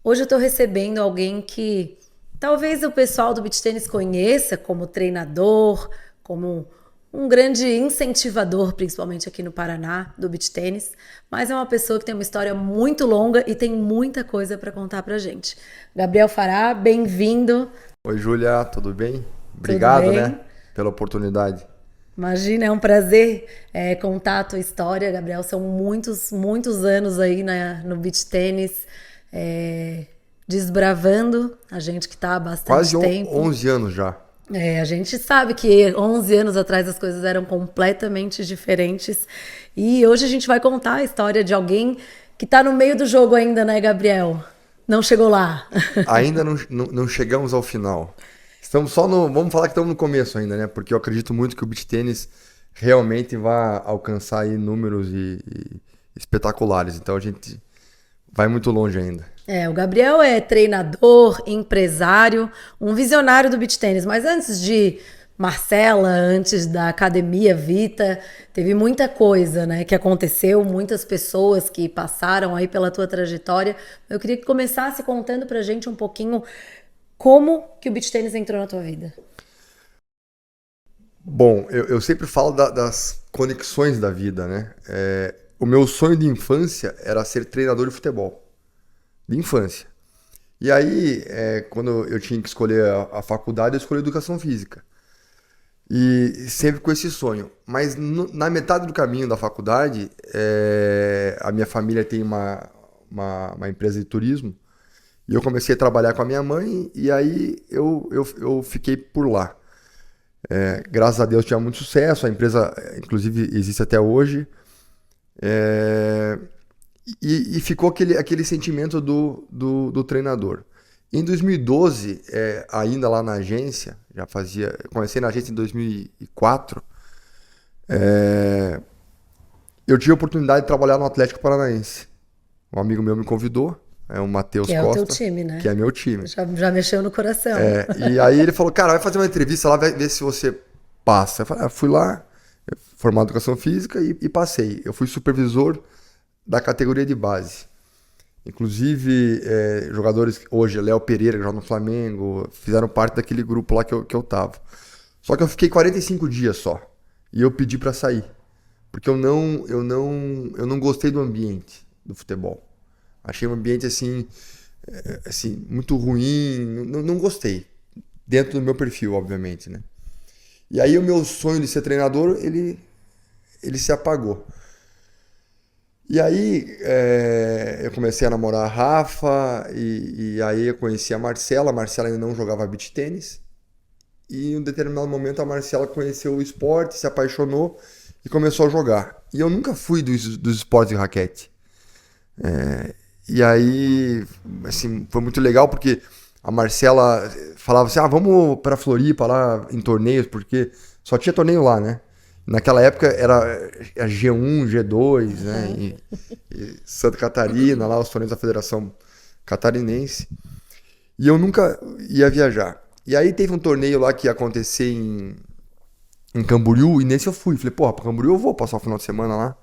Hoje eu estou recebendo alguém que talvez o pessoal do beach tênis conheça como treinador, como um grande incentivador, principalmente aqui no Paraná, do beach tênis, mas é uma pessoa que tem uma história muito longa e tem muita coisa para contar pra gente. Gabriel Fará, bem-vindo. Oi, Júlia, tudo bem? Tudo Obrigado, né, bem? pela oportunidade. Imagina, é um prazer contar a tua história, Gabriel. São muitos, muitos anos aí no beach tênis, é, desbravando a gente que está há bastante Quase tempo. 11 anos já. A gente sabe que 11 anos atrás as coisas eram completamente diferentes. E hoje a gente vai contar a história de alguém que está no meio do jogo ainda, né, Gabriel? Não chegou lá. Ainda não chegamos ao final. Estamos só no. Vamos falar que estamos no começo ainda, né? Porque eu acredito muito que o beach tênis realmente vai alcançar aí números e espetaculares. Então a gente vai muito longe ainda. O Gabriel é treinador, empresário, um visionário do beach tênis. Mas antes de Marcela, antes da Academia Vita, teve muita coisa, né, que aconteceu, muitas pessoas que passaram aí pela tua trajetória. Eu queria que começasse contando pra gente um pouquinho como que o beach tênis entrou na tua vida. Bom, eu sempre falo das conexões da vida, né? O meu sonho de infância era ser treinador de futebol. De infância. E aí, quando eu tinha que escolher a faculdade, eu escolhi educação física. E sempre com esse sonho. Mas na metade do caminho da faculdade, a minha família tem uma empresa de turismo. E eu comecei a trabalhar com a minha mãe. E aí eu fiquei por lá. Graças a Deus tinha muito sucesso. A empresa, inclusive, existe até hoje. É, e ficou aquele sentimento do treinador. Em 2012, ainda lá na agência, já fazia. Comecei na agência em 2004. Eu tive a oportunidade de trabalhar no Atlético Paranaense. Um amigo meu me convidou, é o Que Matheus é o teu Costa, time, que né? é meu time. Já mexeu no coração. E aí ele falou, cara, vai fazer uma entrevista lá, vai ver se você passa. Eu falei, fui lá, formado em educação física e passei. Eu fui supervisor da categoria de base. Inclusive, jogadores hoje, Léo Pereira, que joga no Flamengo, fizeram parte daquele grupo lá que eu tava. Só que eu fiquei 45 dias só. E eu pedi pra sair. Porque eu não gostei do ambiente do futebol. Achei um ambiente assim, muito ruim. Não gostei. Dentro do meu perfil, obviamente, né? E aí o meu sonho de ser treinador, ele se apagou. E aí eu comecei a namorar a Rafa, e aí eu conheci a Marcela. A Marcela ainda não jogava beach tênis. E em um determinado momento a Marcela conheceu o esporte, se apaixonou e começou a jogar. E eu nunca fui dos esportes de raquete. E aí, assim, foi muito legal porque a Marcela falava assim: vamos pra Floripa lá em torneios, porque só tinha torneio lá, né? Naquela época era a G1, G2, né? E Santa Catarina, lá os torneios da Federação Catarinense. E eu nunca ia viajar. E aí teve um torneio lá que ia acontecer em Camboriú, e nesse eu fui. Falei, porra, pra Camboriú eu vou passar o final de semana lá.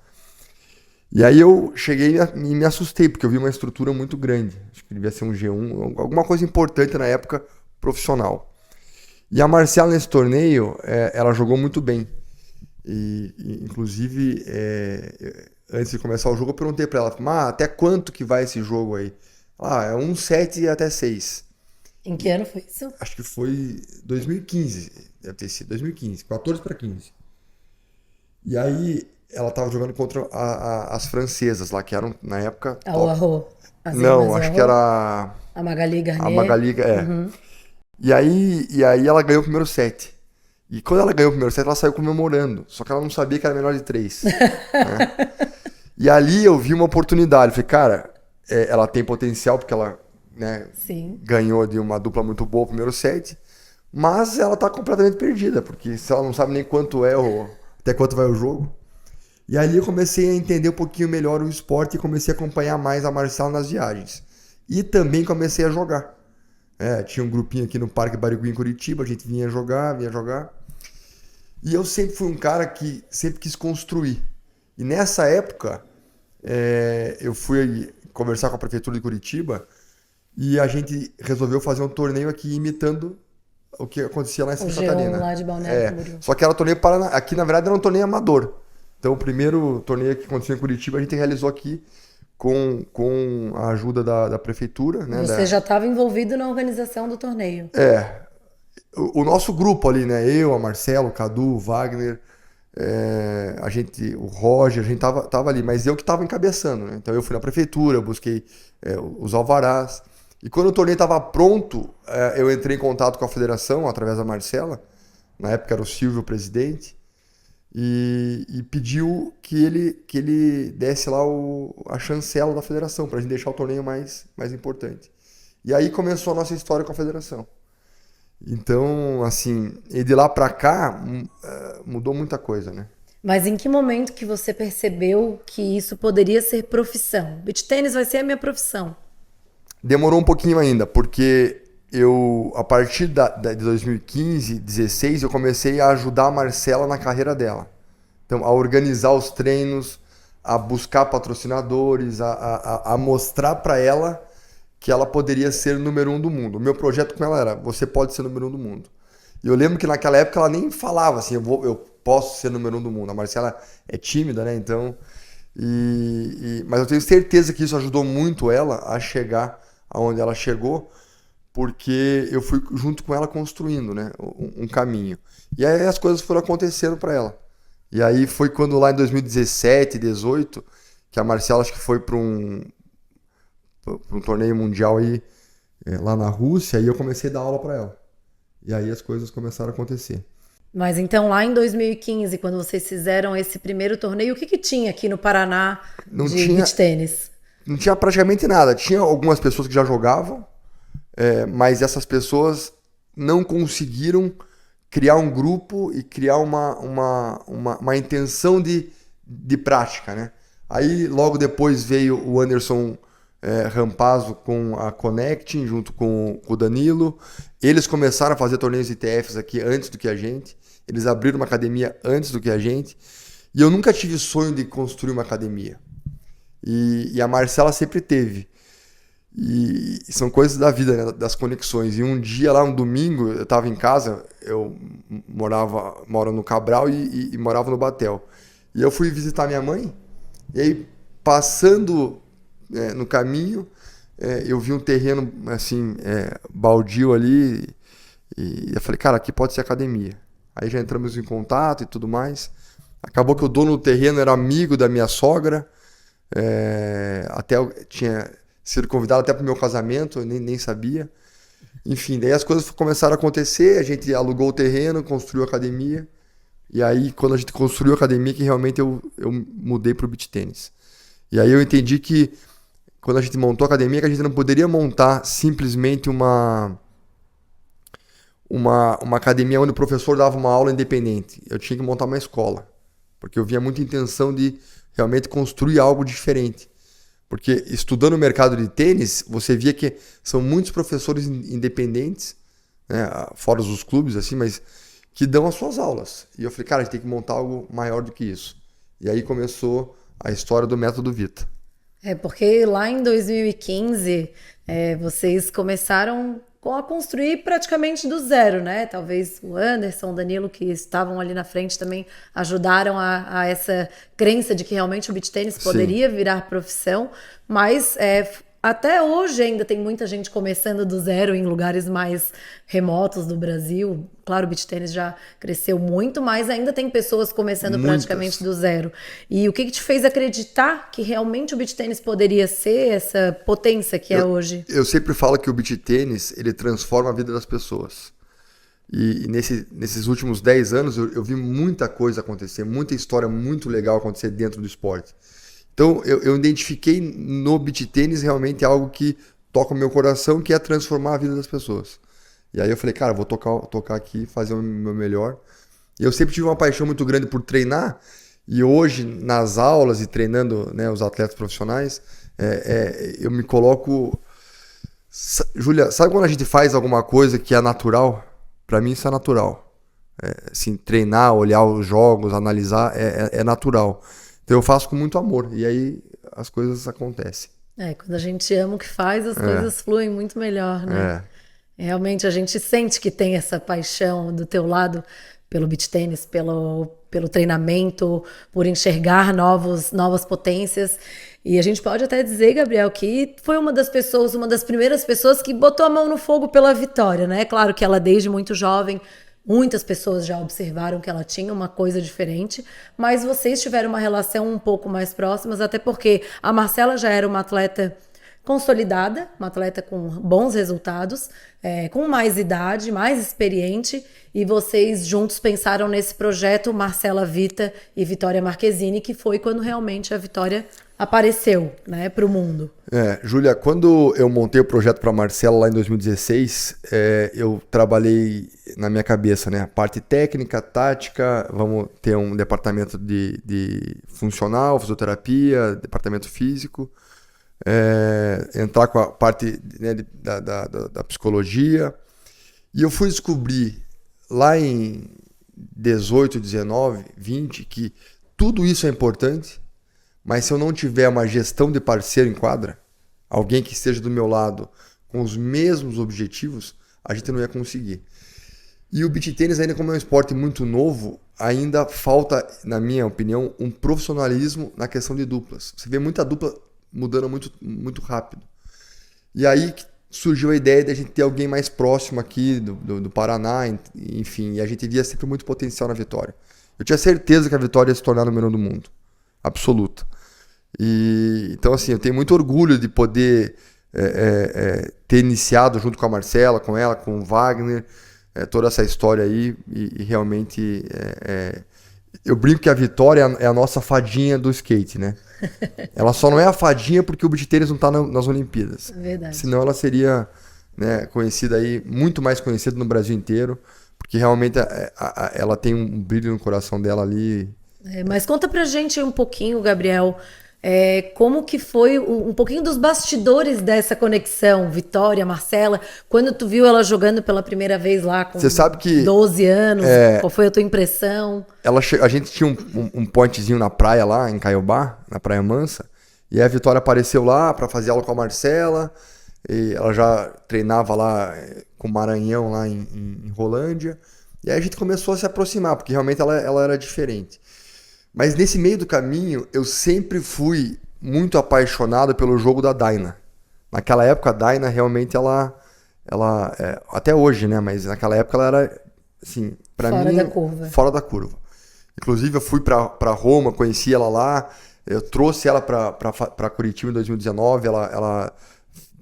E aí eu cheguei e me assustei, porque eu vi uma estrutura muito grande. Acho que devia ser um G1, alguma coisa importante na época profissional. E a Marcela nesse torneio, ela jogou muito bem. Inclusive, antes de começar o jogo, eu perguntei pra ela, até quanto que vai esse jogo aí? É um 7 até 6. Em que ano foi isso? Acho que foi 2015, deve ter sido 2015, 14 para 15. E aí ela tava jogando contra as francesas lá, que eram na época A top. Arro, as Não, irmãs acho que Arro, era a Magali a Garnier. Magali, E aí ela ganhou o primeiro set. E quando ela ganhou o primeiro set, ela saiu comemorando. Só que ela não sabia que era menor de 3. Né? E ali eu vi uma oportunidade. Falei, cara, ela tem potencial, porque ela, né, Sim. ganhou de uma dupla muito boa o primeiro set. Mas ela tá completamente perdida, porque se ela não sabe nem quanto até quanto vai o jogo. E ali eu comecei a entender um pouquinho melhor o esporte e comecei a acompanhar mais a Marcela nas viagens. E também comecei a jogar. Tinha um grupinho aqui no Parque Barigui, em Curitiba, a gente vinha jogar. E eu sempre fui um cara que sempre quis construir. E nessa época, eu fui conversar com a prefeitura de Curitiba E a gente resolveu fazer um torneio aqui imitando o que acontecia lá em Santa O Catarina. G1 lá de Balneário Camboriú. Só que era torneio aqui na verdade era um torneio amador. Então o primeiro torneio que aconteceu em Curitiba a gente realizou aqui com a ajuda da prefeitura, né? Você já estava envolvido na organização do torneio. O nosso grupo ali, né? Eu, a Marcelo, o Cadu, o Wagner, o Roger, a gente tava ali, mas eu que tava encabeçando, né? Então eu fui na prefeitura, eu busquei os alvarás. E quando o torneio estava pronto, eu entrei em contato com a federação através da Marcela, na época era o Silvio o presidente, e pediu que ele desse lá a chancela da federação, para a gente deixar o torneio mais importante. E aí começou a nossa história com a federação. Então, assim, e de lá para cá, mudou muita coisa, né? Mas em que momento que você percebeu que isso poderia ser profissão? Beach tênis vai ser a minha profissão. Demorou um pouquinho ainda, porque a partir de 2015, 2016, eu comecei a ajudar a Marcela na carreira dela. Então, a organizar os treinos, a buscar patrocinadores, a mostrar para ela que ela poderia ser o número 1 do mundo. O meu projeto com ela era, você pode ser o número 1 do mundo. E eu lembro que naquela época ela nem falava assim, eu posso ser o número 1 do mundo. A Marcela é tímida, né? Então, mas eu tenho certeza que isso ajudou muito ela a chegar aonde ela chegou, porque eu fui junto com ela construindo, né, um caminho. E aí as coisas foram acontecendo para ela. E aí foi quando lá em 2017, 2018, que a Marcela acho que foi para um torneio mundial aí, lá na Rússia, e eu comecei a dar aula para ela. E aí as coisas começaram a acontecer. Mas então lá em 2015, quando vocês fizeram esse primeiro torneio, o que tinha aqui no Paraná de beach tênis? Não tinha praticamente nada. Tinha algumas pessoas que já jogavam, mas essas pessoas não conseguiram criar um grupo e criar uma intenção de prática, né? Aí logo depois veio o Anderson Rampazzo com a Connecting, junto com o Danilo. Eles começaram a fazer torneios ITFs aqui antes do que a gente. Eles abriram uma academia antes do que a gente. E eu nunca tive sonho de construir uma academia. E a Marcela sempre teve. E são coisas da vida, né? Das conexões. E um dia lá, um domingo, eu estava em casa, eu moro no Cabral e morava no Batel. E eu fui visitar minha mãe, e aí passando no caminho, eu vi um terreno assim, baldio ali, e eu falei, cara, aqui pode ser academia. Aí já entramos em contato e tudo mais. Acabou que o dono do terreno era amigo da minha sogra, até eu tinha sido convidado até para o meu casamento, eu nem sabia. Enfim, daí as coisas começaram a acontecer, a gente alugou o terreno, construiu a academia, e aí quando a gente construiu a academia que realmente eu mudei para o beach tênis. E aí eu entendi que quando a gente montou a academia, que a gente não poderia montar simplesmente uma academia onde o professor dava uma aula independente. Eu tinha que montar uma escola, porque eu via muita intenção de realmente construir algo diferente. Porque estudando o mercado de tênis, você via que são muitos professores independentes, né, fora os clubes, assim, mas que dão as suas aulas. E eu falei, cara, a gente tem que montar algo maior do que isso. E aí começou a história do Método Vita. Porque lá em 2015, vocês começaram a construir praticamente do zero, né? Talvez o Anderson, o Danilo, que estavam ali na frente também ajudaram a essa crença de que realmente o beach tênis poderia virar profissão, mas até hoje ainda tem muita gente começando do zero em lugares mais remotos do Brasil. Claro, o beach tênis já cresceu muito, mas ainda tem pessoas começando praticamente do zero. E o que te fez acreditar que realmente o beach tênis poderia ser essa potência que é hoje? Eu sempre falo que o beach tênis, ele transforma a vida das pessoas. E nesses últimos 10 anos eu vi muita coisa acontecer, muita história muito legal acontecer dentro do esporte. Então, eu identifiquei no beach tênis realmente algo que toca o meu coração, que é transformar a vida das pessoas. E aí eu falei, cara, vou tocar aqui, fazer o meu melhor. E eu sempre tive uma paixão muito grande por treinar, e hoje, nas aulas e treinando, né, os atletas profissionais, eu me coloco... Júlia, sabe quando a gente faz alguma coisa que é natural? Para mim isso é natural. Assim, treinar, olhar os jogos, analisar, é natural. Então eu faço com muito amor, e aí as coisas acontecem. Quando a gente ama o que faz, as coisas fluem muito melhor, né? Realmente a gente sente que tem essa paixão do teu lado pelo beach tênis, pelo treinamento, por enxergar novas potências. E a gente pode até dizer, Gabriel, que foi uma das primeiras pessoas que botou a mão no fogo pela Vitória, né? Claro que ela, desde muito jovem, muitas pessoas já observaram que ela tinha uma coisa diferente, mas vocês tiveram uma relação um pouco mais próximas, até porque a Marcela já era uma atleta consolidada, uma atleta com bons resultados, com mais idade, mais experiente, e vocês juntos pensaram nesse projeto Marcela Vita e Vitória Marquezini, que foi quando realmente a Vitória apareceu, né, para o mundo. Júlia, quando eu montei o projeto para a Marcela lá em 2016, eu trabalhei na minha cabeça, né, a parte técnica, tática, vamos ter um departamento de funcional, fisioterapia, departamento físico, entrar com a parte, né, da psicologia. E eu fui descobrir lá em 18, 19, 20 que tudo isso é importante, mas se eu não tiver uma gestão de parceiro em quadra, alguém que esteja do meu lado com os mesmos objetivos, a gente não ia conseguir. E o beach tênis, ainda como é um esporte muito novo, ainda falta, na minha opinião, um profissionalismo na questão de duplas. Você vê muita dupla mudando muito, muito rápido. E aí surgiu a ideia de a gente ter alguém mais próximo aqui do Paraná, enfim, e a gente via sempre muito potencial na Vitória. Eu tinha certeza que a Vitória ia se tornar número 1 do mundo. Absoluta. E então, assim, eu tenho muito orgulho de poder ter iniciado junto com a Marcela, com ela, com o Wagner, toda essa história aí, e realmente eu brinco que a Vitória é a nossa fadinha do skate, né? Ela só não é a fadinha porque o beach tênis não está nas Olimpíadas. É verdade. Senão ela seria, né, conhecida aí, muito mais conhecida no Brasil inteiro, porque realmente ela tem um brilho no coração dela ali. Mas conta pra gente um pouquinho, Gabriel, como que foi um pouquinho dos bastidores dessa conexão, Vitória, Marcela, quando tu viu ela jogando pela primeira vez lá com Você sabe que 12 anos, qual foi a tua impressão? A gente tinha um pointzinho na praia lá, em Caiobá, na Praia Mansa, e a Vitória apareceu lá para fazer aula com a Marcela, e ela já treinava lá com o Maranhão, lá em Rolândia, e aí a gente começou a se aproximar, porque realmente ela era diferente. Mas nesse meio do caminho, eu sempre fui muito apaixonado pelo jogo da Daina. Naquela época, a Daina realmente, ela até hoje, né? Mas naquela época ela era, assim, pra mim, fora da curva. Inclusive, eu fui pra Roma, conheci ela lá, eu trouxe ela pra Curitiba em 2019, ela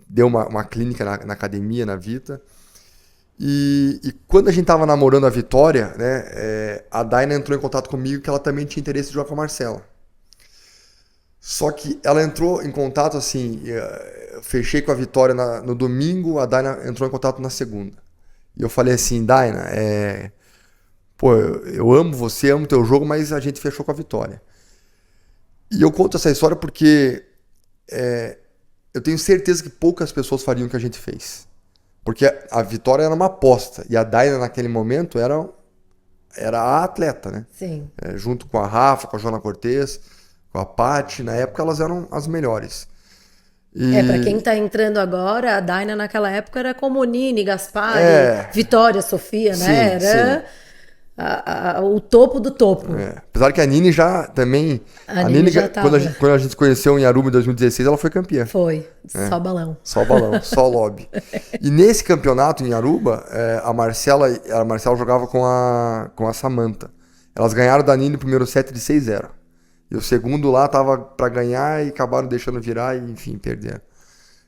deu uma clínica na academia, na Vita. E quando a gente tava namorando a Vitória, né, a Daina entrou em contato comigo que ela também tinha interesse de jogar com a Marcela. Só que ela entrou em contato assim, eu fechei com a Vitória no domingo, a Daina entrou em contato na segunda. E eu falei assim, Daina, eu amo você, amo teu jogo, mas a gente fechou com a Vitória. E eu conto essa história porque eu tenho certeza que poucas pessoas fariam o que a gente fez. Porque a Vitória era uma aposta. E a Daina, naquele momento, era a atleta, né? Sim. Junto com a Rafa, com a Joana Cortez, com a Paty. Na época, elas eram as melhores. Pra quem tá entrando agora, a Daina naquela época era como Nini, Gaspari, Vitória, Sofia, né? Era o topo do topo. Apesar que a Nini já também... A Nini já quando a gente se conheceu em Aruba em 2016, ela foi campeã. Foi, só balão. Só balão, só lobby. E nesse campeonato em Aruba, a Marcela jogava com a Samantha. Elas ganharam da Nini no primeiro set de 6-0. E o segundo lá tava pra ganhar e acabaram deixando virar e, enfim, perderam.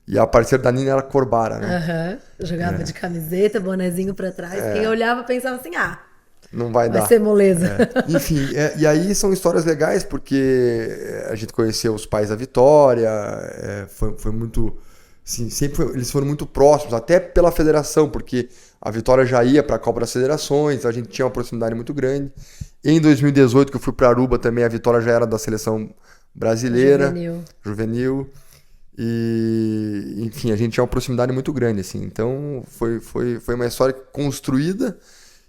E a parceira da Nini era a Corbara, né? Jogava de camiseta, bonezinho pra trás. Quem olhava pensava assim, não vai dar. Vai ser moleza. Enfim, e aí são histórias legais porque a gente conheceu os pais da Vitória, foi muito... Assim, eles foram muito próximos, até pela federação, porque a Vitória já ia para a Copa das Federações, a gente tinha uma proximidade muito grande. Em 2018, que eu fui para Aruba também, a Vitória já era da seleção brasileira. Juvenil. E, enfim, a gente tinha uma proximidade muito grande, assim. Então, foi uma história construída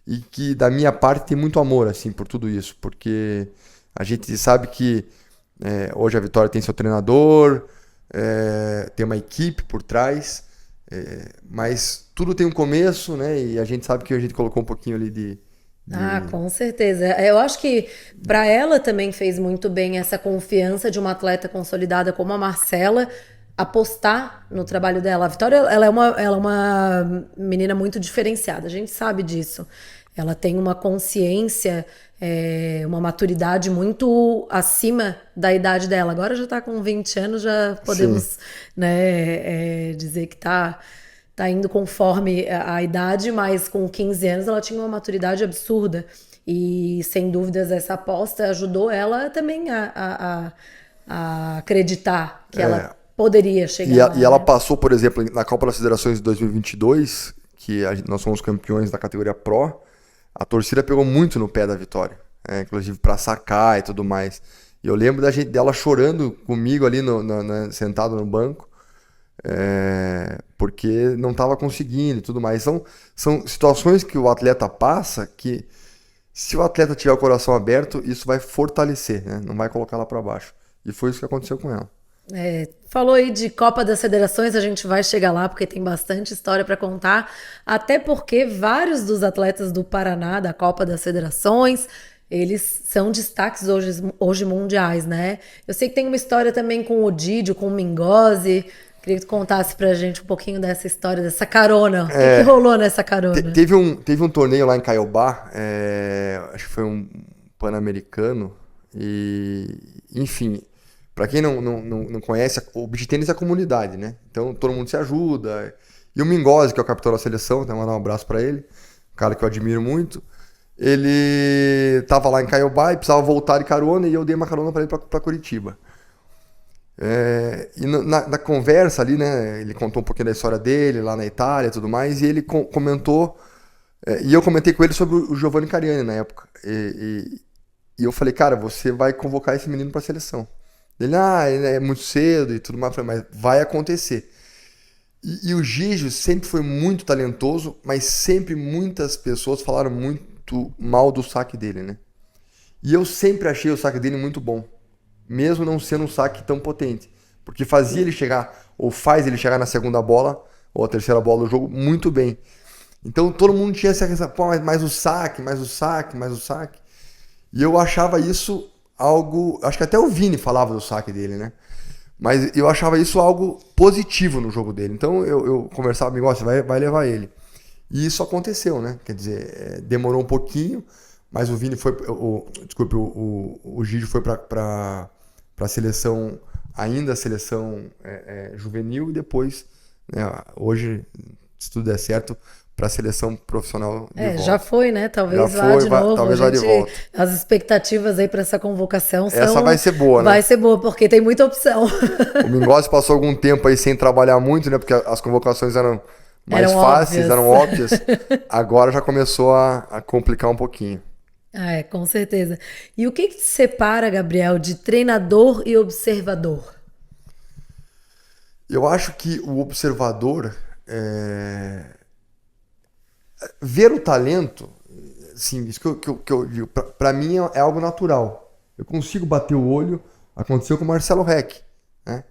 e que, da minha parte, tem muito amor, assim, por tudo isso. Porque a gente sabe que hoje a Vitória tem seu treinador, tem uma equipe por trás, mas tudo tem um começo, né? E a gente sabe que a gente colocou um pouquinho ali Ah, com certeza. Eu acho que para ela também fez muito bem essa confiança de uma atleta consolidada como a Marcela apostar no trabalho dela. A Vitória, ela é uma menina muito diferenciada, a gente sabe disso. Ela tem uma consciência, uma maturidade muito acima da idade dela. Agora já tá com 20 anos, já Sim. podemos, né, dizer que tá indo conforme a idade, mas com 15 anos ela tinha uma maturidade absurda. E, sem dúvidas, essa aposta ajudou ela também a acreditar que ela poderia chegar E lá, ela né? passou, por exemplo, na Copa das Federações de 2022, que nós somos campeões da categoria Pro, a torcida pegou muito no pé da Vitória, inclusive para sacar e tudo mais. E eu lembro dela chorando comigo ali sentado no banco, porque não estava conseguindo e tudo mais. São situações que o atleta passa que, se o atleta tiver o coração aberto, isso vai fortalecer, né? Não vai colocar lá para baixo. E foi isso que aconteceu com ela. Falou aí de Copa das Federações, a gente vai chegar lá porque tem bastante história para contar, até porque vários dos atletas do Paraná, da Copa das Federações, eles são destaques hoje mundiais, né? Eu sei que tem uma história também com o Didio, com o Mingozzi. Queria que tu contasse pra gente um pouquinho dessa história, dessa carona. O que que rolou nessa carona? Teve um torneio lá em Caiobá, acho que foi um Pan-Americano, e enfim, para quem não conhece, o beach tennis é a comunidade, né? Então todo mundo se ajuda. E o Mingozzi, que é o capitão da seleção, então mandar um abraço para ele, um cara que eu admiro muito. Ele tava lá em Caiobá e precisava voltar de carona, e eu dei uma carona para ele para Curitiba. E na conversa ali, né, ele contou um pouquinho da história dele lá na Itália e tudo mais, e ele comentou, e eu comentei com ele sobre o Giovanni Cariani na época. E eu falei, cara, você vai convocar esse menino pra seleção. Ele é muito cedo e tudo mais. Eu falei, mas vai acontecer. E o Gigi sempre foi muito talentoso, mas sempre muitas pessoas falaram muito mal do saque dele, né? E eu sempre achei o saque dele muito bom, mesmo não sendo um saque tão potente, porque fazia ele chegar, ou faz ele chegar na segunda bola, ou a terceira bola do jogo, muito bem. Então todo mundo tinha essa, pô, mais o saque, mais o saque, mais o saque. E eu achava isso algo, acho que até o Vini falava do saque dele, né? Mas eu achava isso algo positivo no jogo dele. Então eu conversava comigo, você vai levar ele. E isso aconteceu, né? Quer dizer, demorou um pouquinho, mas o Vini foi, desculpe, o Gigi foi para a seleção, ainda a seleção juvenil, e depois, né, hoje, se tudo der certo, para a seleção profissional de volta. Já foi, né? Já Talvez vá foi, de novo. talvez vá de volta. As expectativas aí para essa convocação são. Essa vai ser boa, né? Vai ser boa, porque tem muita opção. O Mingozzi passou algum tempo aí sem trabalhar muito, né? Porque as convocações eram mais Eram fáceis, óbvias. eram óbvias. Agora já começou a complicar um pouquinho. Com certeza. E o que te separa, Gabriel, de treinador e observador? Eu acho que o observador, ver o talento, assim, isso que eu digo, pra mim é algo natural. Eu consigo bater o olho. Aconteceu com o Marcelo Reck, né?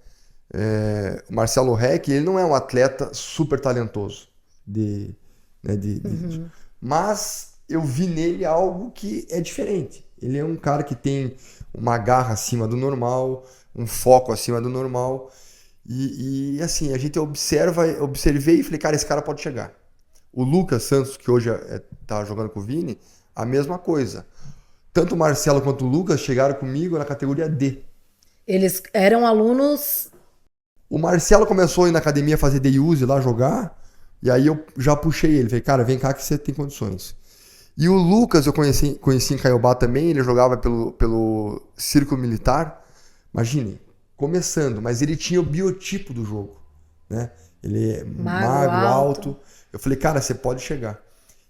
O Marcelo Reck, ele não é um atleta super talentoso, mas eu vi nele algo que é diferente. Ele é um cara que tem uma garra acima do normal, um foco acima do normal. E assim, a gente observei e falei, cara, esse cara pode chegar. O Lucas Santos, que hoje tá jogando com o Vini, a mesma coisa. Tanto o Marcelo quanto o Lucas chegaram comigo na categoria D. Eles eram alunos. O Marcelo começou a ir na academia fazer day use lá, jogar, e aí eu já puxei ele. Falei, cara, vem cá que você tem condições. E o Lucas eu conheci em Caiobá também, ele jogava pelo Círculo Militar. Imagine, começando, mas ele tinha o biotipo do jogo, né? Ele é magro, alto. Eu falei, cara, você pode chegar.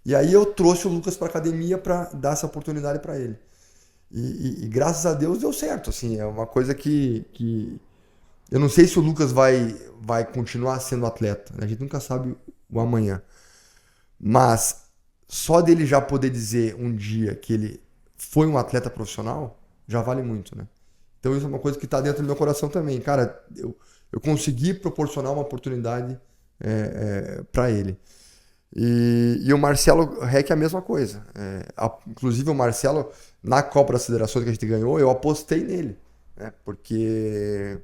E aí eu trouxe o Lucas para academia para dar essa oportunidade para ele. E graças a Deus deu certo, assim, é uma coisa que eu não sei se o Lucas vai continuar sendo atleta, né? A gente nunca sabe o amanhã. Mas só dele já poder dizer um dia que ele foi um atleta profissional, já vale muito, né? Então isso é uma coisa que está dentro do meu coração também. Cara, eu consegui proporcionar uma oportunidade para ele. E o Marcelo Reck é a mesma coisa. Inclusive o Marcelo, na Copa das Federações que a gente ganhou, eu apostei nele, né? Porque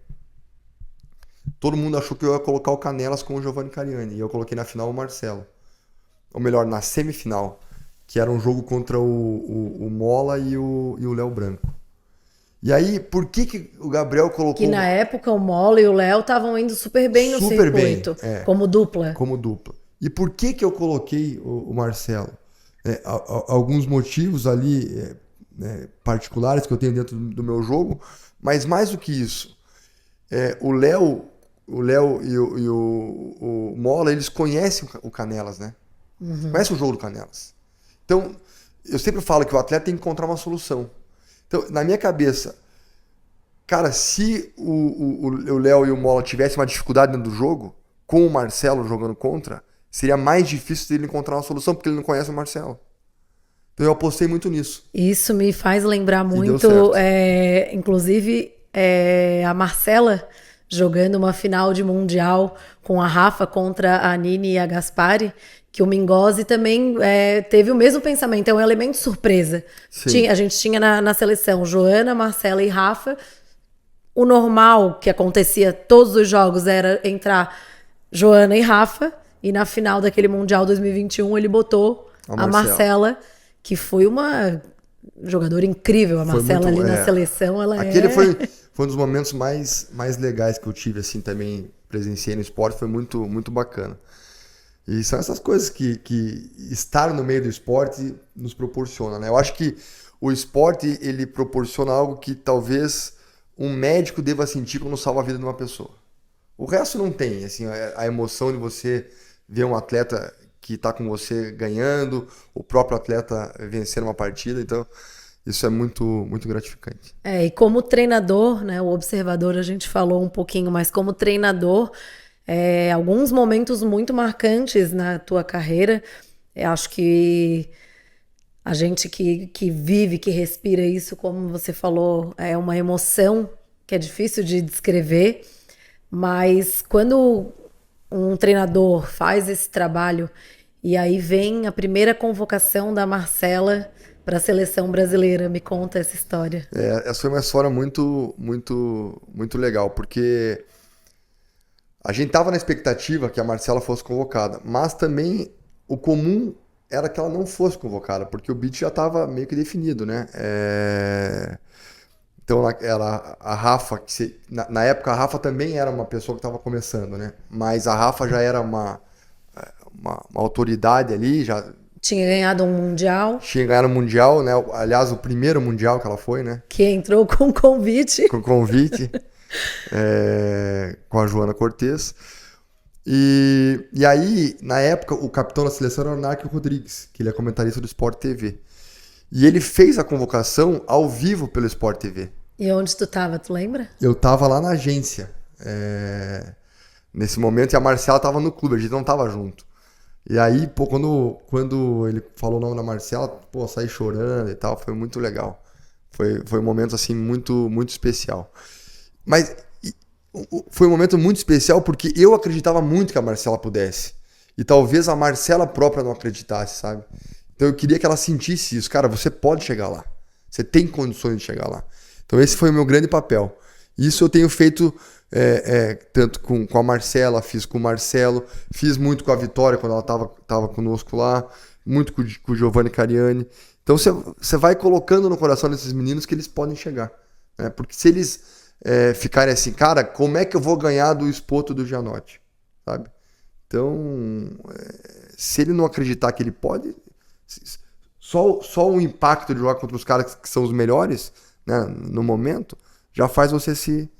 todo mundo achou que eu ia colocar o Canelas com o Giovanni Cariani, e eu coloquei na final o Marcelo. Ou melhor, na semifinal, que era um jogo contra o Mola e o Léo Branco. E aí, por que o Gabriel colocou... Que na época o Mola e o Léo estavam indo super bem no circuito, como dupla. Como dupla. E por que eu coloquei o Marcelo? Alguns motivos ali particulares que eu tenho dentro do meu jogo, mas mais do que isso, o Léo e o Mola, eles conhecem o Canelas, né? Conhecem o jogo do Canelas. Então, eu sempre falo que o atleta tem que encontrar uma solução. Então, na minha cabeça, cara, se o Léo e o Mola tivessem uma dificuldade dentro do jogo, com o Marcelo jogando contra, seria mais difícil dele encontrar uma solução, porque ele não conhece o Marcelo. Então eu apostei muito nisso. Isso me faz lembrar muito, inclusive, a Marcela jogando uma final de Mundial com a Rafa contra a Nini e a Gaspari, que o Mingozzi também teve o mesmo pensamento, é um elemento surpresa. A gente tinha na seleção Joana, Marcela e Rafa. O normal que acontecia todos os jogos era entrar Joana e Rafa, e na final daquele Mundial 2021 ele botou a Marcela, que foi uma jogadora incrível. A Marcela ali na seleção, Aquele foi um dos momentos mais legais que eu tive, assim, também presenciei no esporte, foi muito, muito bacana. E são essas coisas que estar no meio do esporte nos proporciona, né? Eu acho que o esporte, ele proporciona algo que talvez um médico deva sentir quando salva a vida de uma pessoa. O resto não tem, assim, a emoção de você ver um atleta que está com você ganhando, o próprio atleta vencer uma partida, então isso é muito, muito gratificante. E como treinador, né, o observador a gente falou um pouquinho, mas como treinador, alguns momentos muito marcantes na tua carreira, eu acho que a gente que vive, que respira isso, como você falou, é uma emoção que é difícil de descrever, mas quando um treinador faz esse trabalho e aí vem a primeira convocação da Marcela para a seleção brasileira, me conta essa história. Essa foi uma história muito, muito, muito legal, porque a gente estava na expectativa que a Marcela fosse convocada, mas também o comum era que ela não fosse convocada, porque o beat já estava meio que definido, né? Então a Rafa, na época a Rafa também era uma pessoa que estava começando, né? Mas a Rafa já era uma autoridade ali, já tinha ganhado um Mundial. Tinha ganhado um Mundial, né? Aliás, o primeiro Mundial que ela foi, né? Que entrou com convite. Com convite, com a Joana Cortez. E aí, na época, o capitão da seleção era o Narco Rodrigues, que ele é comentarista do Sport TV. E ele fez a convocação ao vivo pelo Sport TV. E onde tu tava, tu lembra? Eu tava lá na agência, nesse momento, e a Marcela tava no clube, a gente não tava junto. E aí, pô, quando ele falou o nome da Marcela, pô, saí chorando e tal, foi muito legal. Foi um momento, assim, muito, muito especial. Mas foi um momento muito especial porque eu acreditava muito que a Marcela pudesse. E talvez a Marcela própria não acreditasse, sabe? Então eu queria que ela sentisse isso. Cara, você pode chegar lá. Você tem condições de chegar lá. Então esse foi o meu grande papel. Isso eu tenho feito tanto com a Marcela, fiz com o Marcelo, fiz muito com a Vitória quando ela tava conosco lá, muito com o Giovanni Cariani. Então você vai colocando no coração desses meninos que eles podem chegar. Né? Porque se eles ficarem assim, cara, como é que eu vou ganhar do Espoto do Gianotti? Sabe? Então, se ele não acreditar que ele pode, só o impacto de jogar contra os caras que são os melhores, né, no momento, já faz você se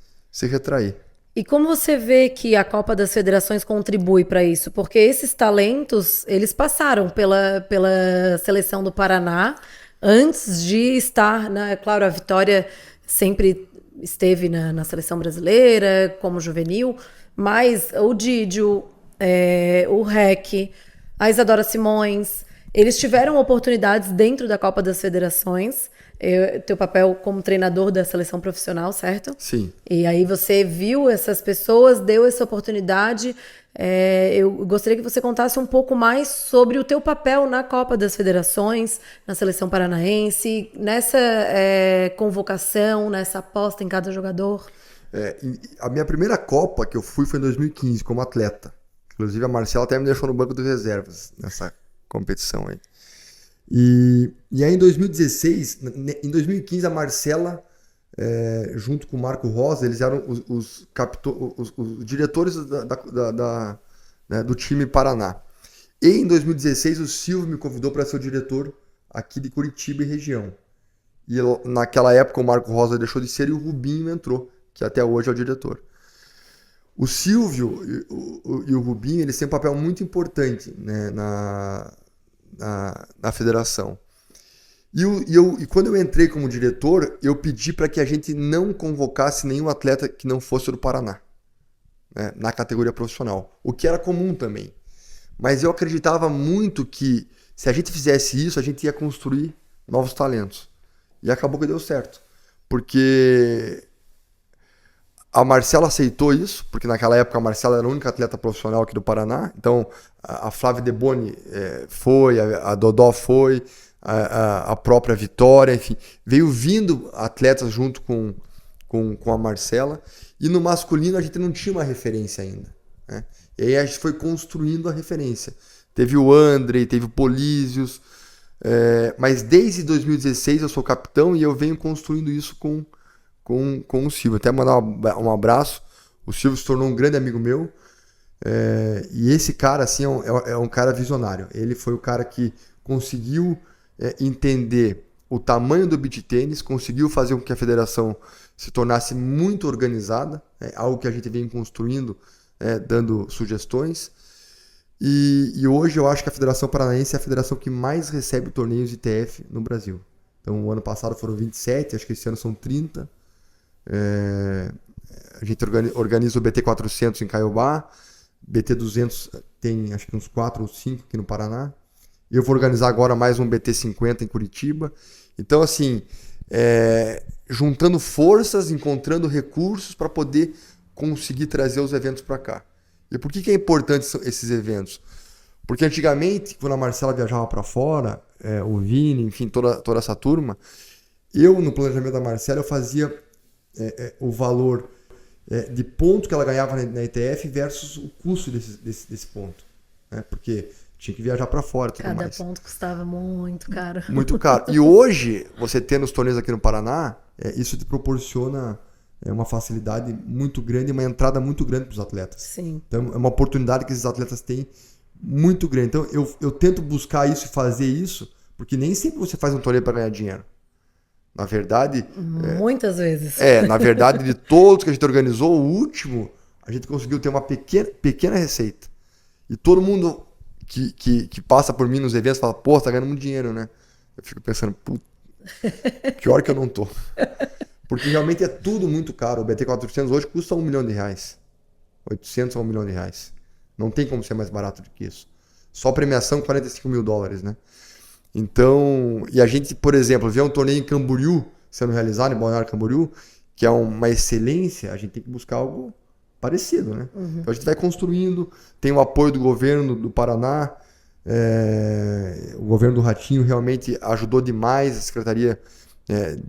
retrair. E como você vê que a Copa das Federações contribui para isso? Porque esses talentos, eles passaram pela seleção do Paraná antes de estar, né? Claro, a Vitória sempre esteve na seleção brasileira como juvenil, mas o Didio, o Rec, a Isadora Simões, eles tiveram oportunidades dentro da Copa das Federações. teu papel como treinador da seleção profissional, certo? Sim. E aí você viu essas pessoas, deu essa oportunidade. Eu gostaria que você contasse um pouco mais sobre o teu papel na Copa das Federações, na seleção paranaense, nessa convocação, nessa aposta em cada jogador. A minha primeira Copa que eu fui foi em 2015, como atleta. Inclusive a Marcela até me deixou no banco de reservas nessa competição aí. E aí em 2016, em 2015 a Marcela, junto com o Marco Rosa, eles eram os diretores né, do time Paraná. E em 2016 o Silvio me convidou para ser o diretor aqui de Curitiba e região. E naquela época o Marco Rosa deixou de ser e o Rubinho entrou, que até hoje é o diretor. O Silvio e o Rubinho, eles têm um papel muito importante, né, na federação. E quando eu entrei como diretor, eu pedi para que a gente não convocasse nenhum atleta que não fosse do Paraná, né, na categoria profissional, o que era comum também. Mas eu acreditava muito que se a gente fizesse isso, a gente ia construir novos talentos. E acabou que deu certo. Porque a Marcela aceitou isso, porque naquela época a Marcela era a única atleta profissional aqui do Paraná. Então a Flávia Deboni foi, a Dodó foi, a própria Vitória, enfim. Veio vindo atletas junto com a Marcela. E no masculino a gente não tinha uma referência ainda, né? E aí a gente foi construindo a referência. Teve o Andrei, teve o Polísios. Mas desde 2016 eu sou capitão e eu venho construindo isso com o Silvio. Até mandar um abraço. O Silvio se tornou um grande amigo meu. E esse cara assim, é um cara visionário. Ele foi o cara que conseguiu entender o tamanho do beach tênis, conseguiu fazer com que a federação se tornasse muito organizada, algo que a gente vem construindo, dando sugestões. E hoje eu acho que a Federação Paranaense é a federação que mais recebe torneios de ITF no Brasil. Então, o ano passado foram 27, acho que esse ano são 30. A gente organiza o BT 400 em Caiobá, BT 200 tem acho que uns 4 ou 5 aqui no Paraná. Eu vou organizar agora mais um BT 50 em Curitiba. Então, assim, juntando forças, encontrando recursos para poder conseguir trazer os eventos para cá. E por que é importante esses eventos? Porque antigamente, quando a Marcela viajava para fora, o Vini, enfim, toda essa turma, eu, no planejamento da Marcela, eu fazia o valor de ponto que ela ganhava na ITF versus o custo desse ponto, né? Porque tinha que viajar para fora e tudo mais. Cada ponto custava muito caro. Muito caro. E hoje, você tendo os torneios aqui no Paraná, isso te proporciona uma facilidade muito grande, uma entrada muito grande para os atletas. Sim. Então, é uma oportunidade que esses atletas têm muito grande. Então, eu tento buscar isso e fazer isso, porque nem sempre você faz um torneio para ganhar dinheiro. Na verdade... Muitas vezes. Na verdade, de todos que a gente organizou, o último, a gente conseguiu ter uma pequena receita. E todo mundo que passa por mim nos eventos fala, pô, você tá ganhando muito dinheiro, né? Eu fico pensando, puta, que hora que eu não tô. Porque realmente é tudo muito caro. O BT 400 hoje custa R$1 milhão. 800 a R$1 milhão. Não tem como ser mais barato do que isso. Só premiação, $45 mil, né? Então, e a gente, por exemplo, vê um torneio em Camboriú sendo realizado, em Balneário Camboriú, que é uma excelência, a gente tem que buscar algo parecido, né? Uhum. Então a gente vai construindo, tem o apoio do governo do Paraná, o governo do Ratinho realmente ajudou demais, a Secretaria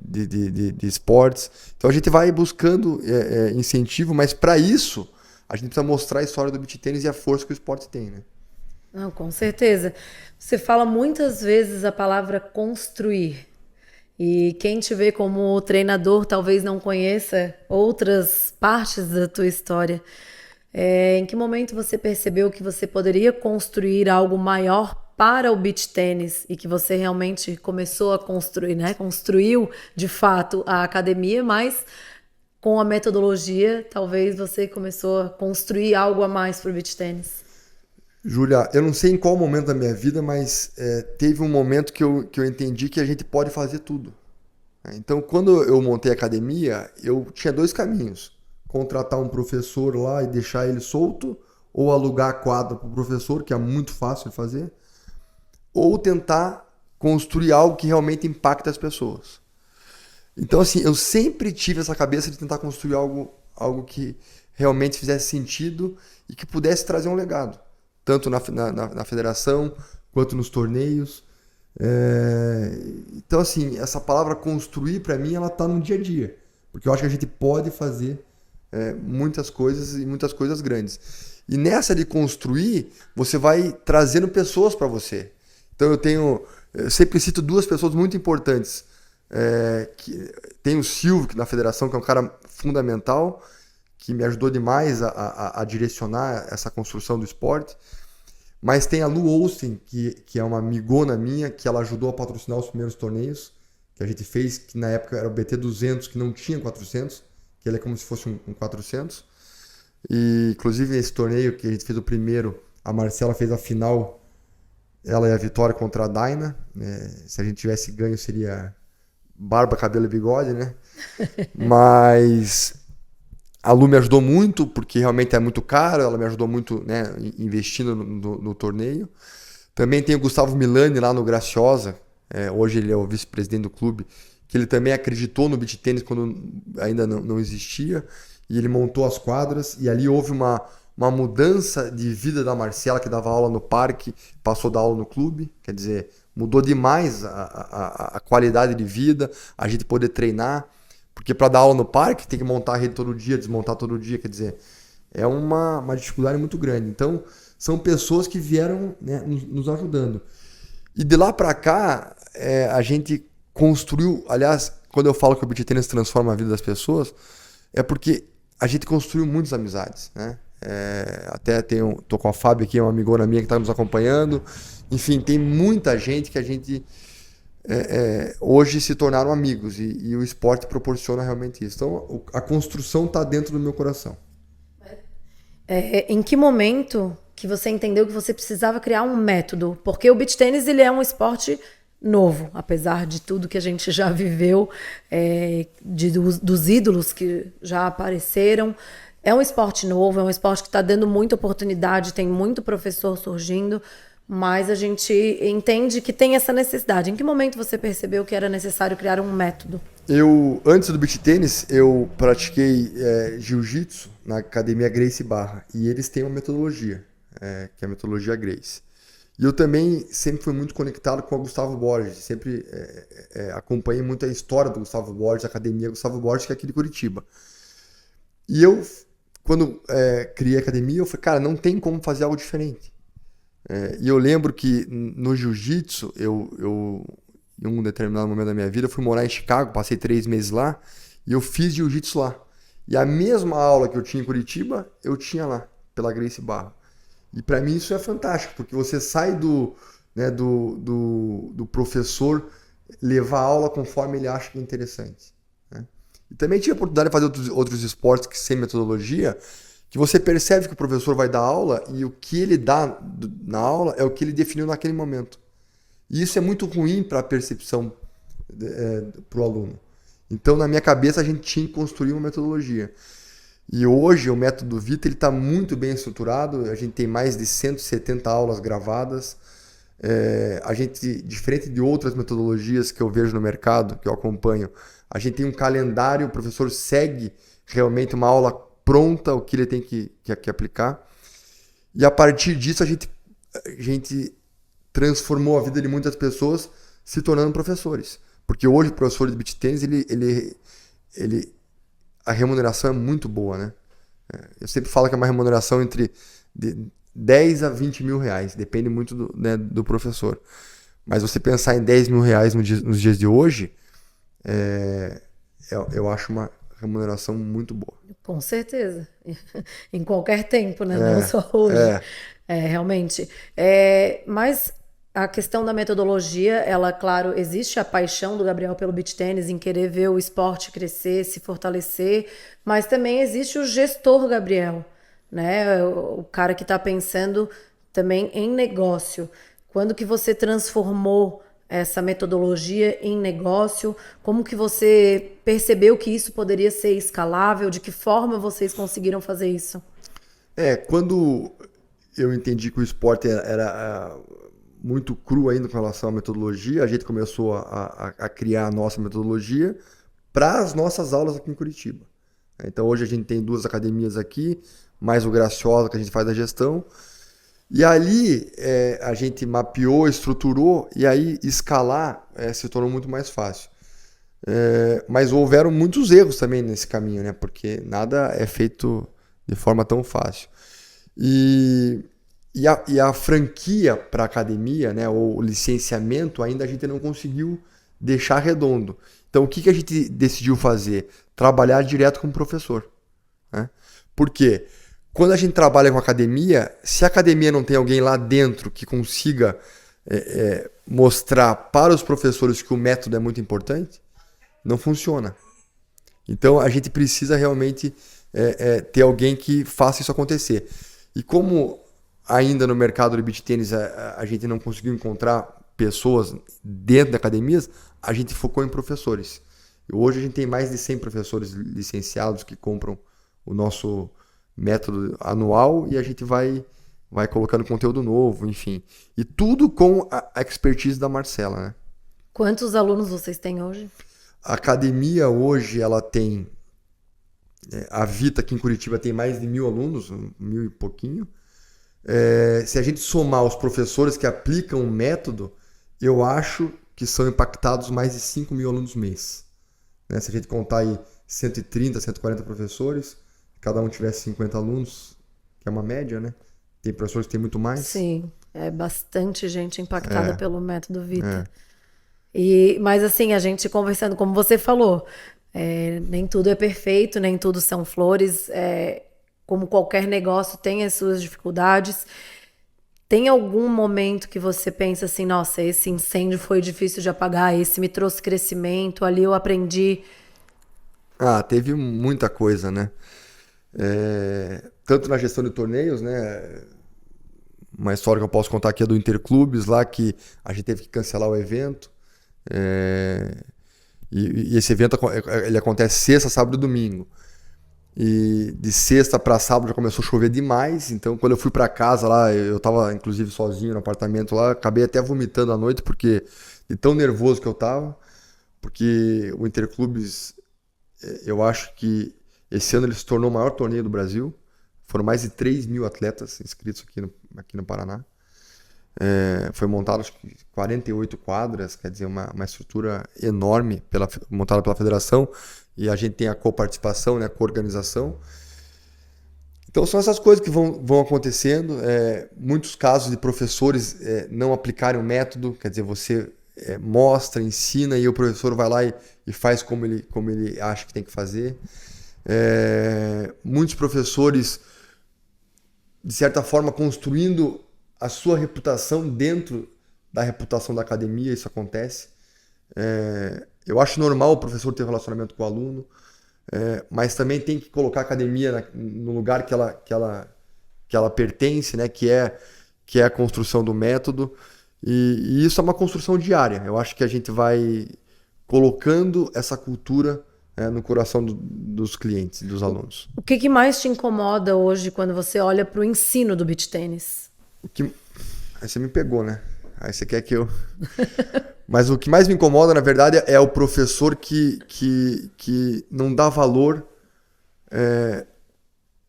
de Esportes. Então a gente vai buscando incentivo, mas para isso a gente precisa mostrar a história do beach tênis e a força que o esporte tem, né? Não, com certeza. Você fala muitas vezes a palavra construir. E quem te vê como treinador talvez não conheça outras partes da tua história. Em que momento você percebeu que você poderia construir algo maior para o beach tênis e que você realmente começou a construir, né? Construiu de fato a academia, mas com a metodologia talvez você começou a construir algo a mais para o beach tênis. Júlia, eu não sei em qual momento da minha vida, mas teve um momento que eu entendi que a gente pode fazer tudo. Então, quando eu montei a academia, eu tinha 2 caminhos. Contratar um professor lá e deixar ele solto, ou alugar a quadra para o professor, que é muito fácil de fazer, ou tentar construir algo que realmente impacte as pessoas. Então, assim, eu sempre tive essa cabeça de tentar construir algo que realmente fizesse sentido e que pudesse trazer um legado, tanto na federação quanto nos torneios. Então, assim, essa palavra construir, para mim, ela tá no dia a dia, porque eu acho que a gente pode fazer muitas coisas e muitas coisas grandes. E nessa de construir, você vai trazendo pessoas para você. Então, eu sempre cito duas pessoas muito importantes. Tem o Silvio, que na federação, que é um cara fundamental, que me ajudou demais a direcionar essa construção do esporte. Mas tem a Lu Olsen, que é uma amigona minha, que ela ajudou a patrocinar os primeiros torneios que a gente fez, que na época era o BT 200, que não tinha 400, que ele é como se fosse um 400. E, inclusive, esse torneio que a gente fez o primeiro, a Marcela fez a final, ela e a vitória contra a Daina. Se a gente tivesse ganho, seria barba, cabelo e bigode, né? Mas a Lu me ajudou muito, porque realmente é muito caro, ela me ajudou muito, né, investindo no torneio. Também tem o Gustavo Milani lá no Graciosa, hoje ele é o vice-presidente do clube, que ele também acreditou no beach tênis quando ainda não existia, e ele montou as quadras, e ali houve uma mudança de vida da Marcela, que dava aula no parque, passou a dar aula no clube, quer dizer, mudou demais a qualidade de vida, a gente poder treinar, porque para dar aula no parque tem que montar a rede todo dia, desmontar todo dia, quer dizer, é uma dificuldade muito grande. Então, são pessoas que vieram, né, nos ajudando. E de lá para cá, a gente construiu, aliás, quando eu falo que o beach tennis transforma a vida das pessoas, é porque a gente construiu muitas amizades, né? Até tô com a Fábio aqui, uma amigona minha que está nos acompanhando. Enfim, tem muita gente que a gente hoje se tornaram amigos e o esporte proporciona realmente isso. Então, a construção está dentro do meu coração. Em que momento que você entendeu que você precisava criar um método? Porque o beach tennis ele é um esporte novo, apesar de tudo que a gente já viveu, dos ídolos que já apareceram. É um esporte novo, é um esporte que está dando muita oportunidade, tem muito professor surgindo, mas a gente entende que tem essa necessidade. Em que momento você percebeu que era necessário criar um método? Antes do beach tênis, eu pratiquei jiu-jitsu na academia Gracie Barra, e eles têm uma metodologia, que é a metodologia Gracie. E eu também sempre fui muito conectado com o Gustavo Borges, sempre acompanhei muito a história do Gustavo Borges, a academia Gustavo Borges, que é aqui de Curitiba. E eu, quando criei a academia, eu falei, cara, não tem como fazer algo diferente. E eu lembro que no jiu-jitsu, eu em um determinado momento da minha vida, eu fui morar em Chicago, passei 3 meses lá, e eu fiz jiu-jitsu lá. E a mesma aula que eu tinha em Curitiba, eu tinha lá, pela Gracie Barra. E para mim isso é fantástico, porque você sai do professor levar a aula conforme ele acha que é interessante, né? E também tive a oportunidade de fazer outros esportes que sem metodologia, que você percebe que o professor vai dar aula e o que ele dá na aula é o que ele definiu naquele momento. E isso é muito ruim para a percepção para o aluno. Então, na minha cabeça, a gente tinha que construir uma metodologia. E hoje, o método Vita está muito bem estruturado. A gente tem mais de 170 aulas gravadas. A gente, diferente de outras metodologias que eu vejo no mercado, que eu acompanho, a gente tem um calendário, o professor segue realmente uma aula pronta, o que ele tem que aplicar. E a partir disso, a gente transformou a vida de muitas pessoas se tornando professores. Porque hoje o professor de beach tennis, a remuneração é muito boa, né? Eu sempre falo que é uma remuneração entre 10 a 20 mil reais, depende muito do professor. Mas você pensar em 10 mil reais nos dias de hoje, eu acho uma remuneração muito boa. Com certeza. Em qualquer tempo, né? Não só hoje. Realmente. Mas a questão da metodologia, ela, claro, existe a paixão do Gabriel pelo beach tennis em querer ver o esporte crescer, se fortalecer, mas também existe o gestor Gabriel, né? O cara que está pensando também em negócio. Quando que você transformou essa metodologia em negócio? Como que você percebeu que isso poderia ser escalável? De que forma vocês conseguiram fazer isso? Quando eu entendi que o esporte era muito cru ainda com relação à metodologia, a gente começou a criar a nossa metodologia para as nossas aulas aqui em Curitiba. Então hoje a gente tem 2 academias aqui, mais o Graciosa que a gente faz a gestão. E ali a gente mapeou, estruturou, e aí escalar se tornou muito mais fácil. Mas houveram muitos erros também nesse caminho, né? Porque nada é feito de forma tão fácil. E a franquia para a academia, né? Ou o licenciamento, ainda a gente não conseguiu deixar redondo. Então o que a gente decidiu fazer? Trabalhar direto com o professor. Né? Por quê? Quando a gente trabalha com academia, se a academia não tem alguém lá dentro que consiga mostrar para os professores que o método é muito importante, não funciona. Então a gente precisa realmente ter alguém que faça isso acontecer. E como ainda no mercado de beach tênis a gente não conseguiu encontrar pessoas dentro da academias, a gente focou em professores. E hoje a gente tem mais de 100 professores licenciados que compram o nosso método anual e a gente vai colocando conteúdo novo, enfim. E tudo com a expertise da Marcela, né? Quantos alunos vocês têm hoje? A academia hoje, ela tem... a Vita aqui em Curitiba tem mais de 1.000 alunos, 1.000 e pouquinho. Se a gente somar os professores que aplicam o método, eu acho que são impactados mais de 5.000 alunos mês. Né? Se a gente contar aí 130, 140 professores, cada um tivesse 50 alunos, que é uma média, né? Tem professores que têm muito mais. Sim, é bastante gente impactada pelo método Vita. É. Mas assim, a gente conversando, como você falou, nem tudo é perfeito, nem tudo são flores. Como qualquer negócio, tem as suas dificuldades. Tem algum momento que você pensa assim, nossa, esse incêndio foi difícil de apagar, esse me trouxe crescimento, ali eu aprendi? Teve muita coisa, né? Tanto na gestão de torneios, né? Uma história que eu posso contar aqui é do Interclubes, lá que a gente teve que cancelar o evento. E esse evento ele acontece sexta, sábado e domingo. E de sexta para sábado já começou a chover demais. Então, quando eu fui para casa lá, eu tava inclusive sozinho no apartamento lá, acabei até vomitando à noite porque de tão nervoso que eu tava. Porque o Interclubes, eu acho que esse ano ele se tornou o maior torneio do Brasil. Foram mais de 3.000 atletas inscritos aqui no Paraná. Foi montado acho que 48 quadras, quer dizer, uma estrutura enorme montada pela federação, e a gente tem a coparticipação, né, a coorganização. Então são essas coisas que vão acontecendo. Muitos casos de professores não aplicarem o método, quer dizer, você mostra, ensina e o professor vai lá e faz como ele acha que tem que fazer. Muitos professores, de certa forma, construindo a sua reputação dentro da reputação da academia, isso acontece. Eu acho normal o professor ter um relacionamento com o aluno, mas também tem que colocar a academia no lugar que ela pertence, né? que é a construção do método. E isso é uma construção diária. Eu acho que a gente vai colocando essa cultura no coração dos clientes, dos alunos. O que mais te incomoda hoje quando você olha para o ensino do beach tênis? Aí você me pegou, né? Aí você quer que eu... Mas o que mais me incomoda, na verdade, é o professor que não dá valor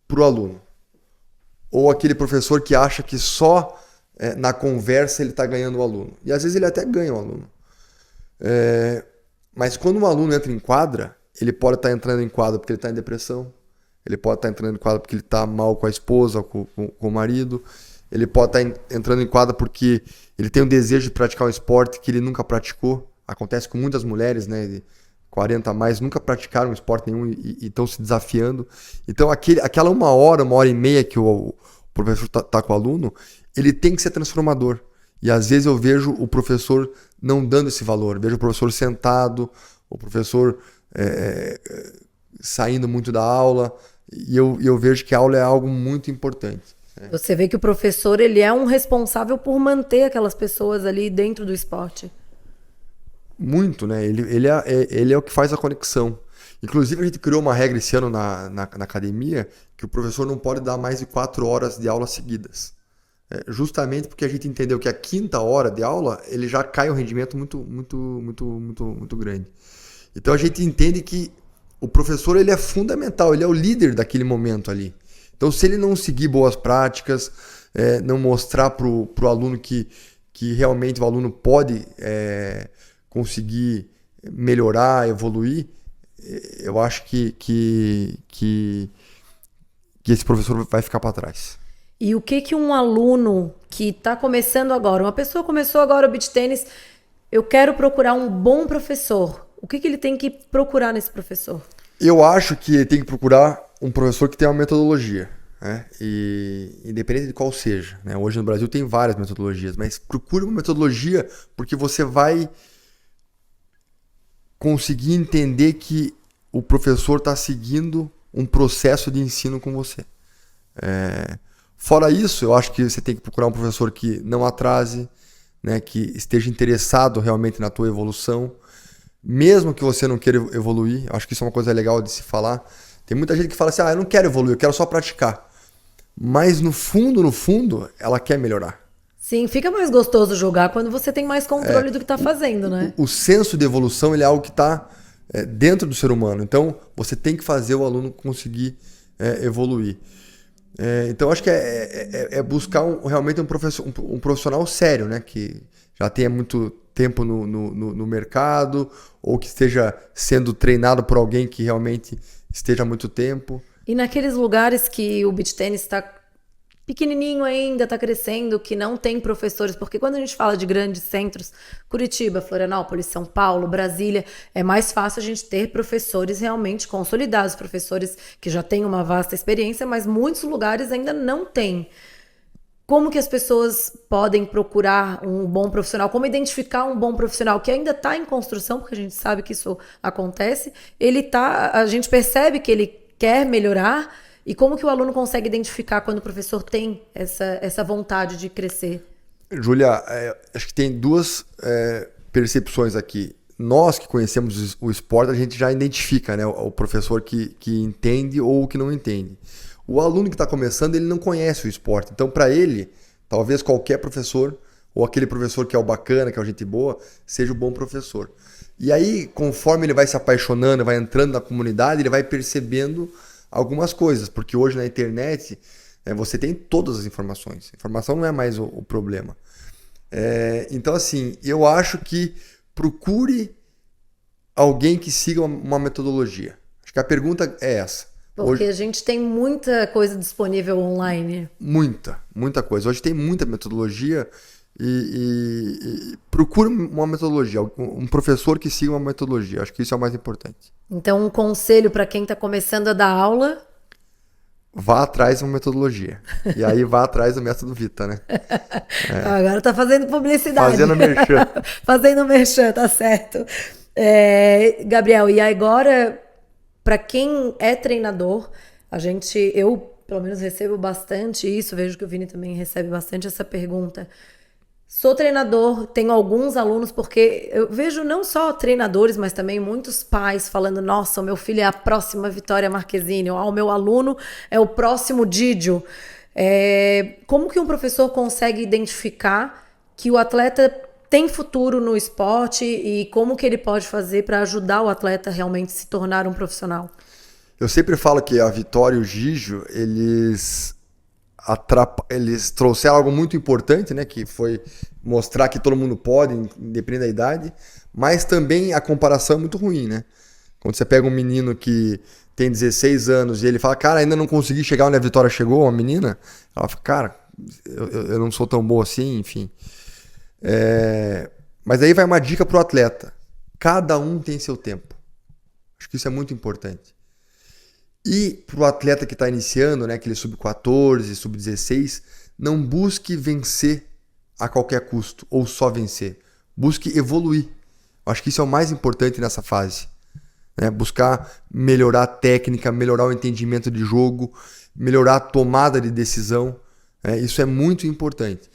pro aluno. Ou aquele professor que acha que só na conversa ele está ganhando o aluno. E às vezes ele até ganha o aluno. Mas quando um aluno entra em quadra, ele pode estar entrando em quadra porque ele está em depressão. Ele pode estar entrando em quadra porque ele está mal com a esposa, com o marido. Ele pode estar entrando em quadra porque ele tem um desejo de praticar um esporte que ele nunca praticou. Acontece com muitas mulheres, né, de 40 a mais, nunca praticaram esporte nenhum e estão se desafiando. Então, aquela 1 hora e meia que o professor tá com o aluno, ele tem que ser transformador. E às vezes eu vejo o professor não dando esse valor. Vejo o professor sentado, o professor saindo muito da aula. E eu vejo que a aula é algo muito importante. Você vê que o professor ele é um responsável por manter aquelas pessoas ali dentro do esporte. Muito, né? Ele é o que faz a conexão. Inclusive, a gente criou uma regra esse ano na academia que o professor não pode dar mais de 4 horas de aula seguidas. Justamente porque a gente entendeu que a 5ª hora de aula ele já cai um rendimento muito, muito, muito, muito, muito grande. Então a gente entende que o professor ele é fundamental, ele é o líder daquele momento ali. Então se ele não seguir boas práticas, não mostrar para o aluno que realmente o aluno pode conseguir melhorar, evoluir, eu acho que esse professor vai ficar para trás. E o que um aluno que está começando agora, uma pessoa começou agora o beach tênis, eu quero procurar um bom professor. O que ele tem que procurar nesse professor? Eu acho que ele tem que procurar um professor que tenha uma metodologia, né? E independente de qual seja, né? Hoje no Brasil tem várias metodologias, mas procure uma metodologia porque você vai conseguir entender que o professor está seguindo um processo de ensino com você. Fora isso, eu acho que você tem que procurar um professor que não atrase, né, que esteja interessado realmente na tua evolução, mesmo que você não queira evoluir. Eu acho que isso é uma coisa legal de se falar. Tem muita gente que fala assim, eu não quero evoluir, eu quero só praticar. Mas no fundo, ela quer melhorar. Sim, fica mais gostoso jogar quando você tem mais controle do que está fazendo, né? O senso de evolução ele é algo que está dentro do ser humano. Então, você tem que fazer o aluno conseguir evoluir. Então, acho que é buscar realmente um profissional sério, né? Que já tenha muito tempo no mercado ou que esteja sendo treinado por alguém que realmente esteja há muito tempo. E naqueles lugares que o beach tennis está pequenininho ainda, está crescendo, que não tem professores, porque quando a gente fala de grandes centros, Curitiba, Florianópolis, São Paulo, Brasília, é mais fácil a gente ter professores realmente consolidados, professores que já têm uma vasta experiência, mas muitos lugares ainda não têm. Como que as pessoas podem procurar um bom profissional? Como identificar um bom profissional que ainda está em construção, porque a gente sabe que isso acontece, a gente percebe que ele quer melhorar. E como que o aluno consegue identificar quando o professor tem essa vontade de crescer? Júlia, acho que tem duas percepções aqui. Nós que conhecemos o esporte, a gente já identifica, né, o professor que entende ou que não entende. O aluno que está começando, ele não conhece o esporte. Então, para ele, talvez qualquer professor, ou aquele professor que é o bacana, que é o gente boa, seja o bom professor. E aí, conforme ele vai se apaixonando, vai entrando na comunidade, ele vai percebendo algumas coisas, porque hoje na internet você tem todas as informações. A informação não é mais o problema. Então, assim, eu acho que procure alguém que siga uma metodologia. Acho que a pergunta é essa. Porque hoje, a gente tem muita coisa disponível online. Muita coisa. Hoje tem muita metodologia e procure uma metodologia, um professor que siga uma metodologia. Acho que isso é o mais importante. Então, um conselho para quem está começando a dar aula? Vá atrás de uma metodologia. E aí vá atrás do método Vita, né? Agora tá fazendo publicidade. Fazendo merchan. Fazendo merchan, tá certo. Gabriel, e agora, para quem é treinador, eu pelo menos recebo bastante isso, vejo que o Vini também recebe bastante essa pergunta. Sou treinador, tenho alguns alunos, porque eu vejo não só treinadores, mas também muitos pais falando, nossa, o meu filho é a próxima Vitória Marquezine, ou o meu aluno é o próximo Didio. Como que um professor consegue identificar que o atleta tem futuro no esporte e como que ele pode fazer para ajudar o atleta a realmente se tornar um profissional? Eu sempre falo que a Vitória e o Gigio, eles trouxeram algo muito importante, né? Que foi mostrar que todo mundo pode, independente da idade, mas também a comparação é muito ruim, né? Quando você pega um menino que tem 16 anos e ele fala, cara, ainda não consegui chegar onde a Vitória chegou, uma menina, ela fala, cara, eu não sou tão boa assim, enfim. Mas aí vai uma dica pro atleta. Cada um tem seu tempo. Acho que isso é muito importante. E para o atleta que está iniciando, né, aquele sub-14, sub-16, não busque vencer a qualquer custo ou só vencer. Busque evoluir. Acho que isso é o mais importante nessa fase. Né? Buscar melhorar a técnica, melhorar o entendimento de jogo, melhorar a tomada de decisão. Isso é muito importante.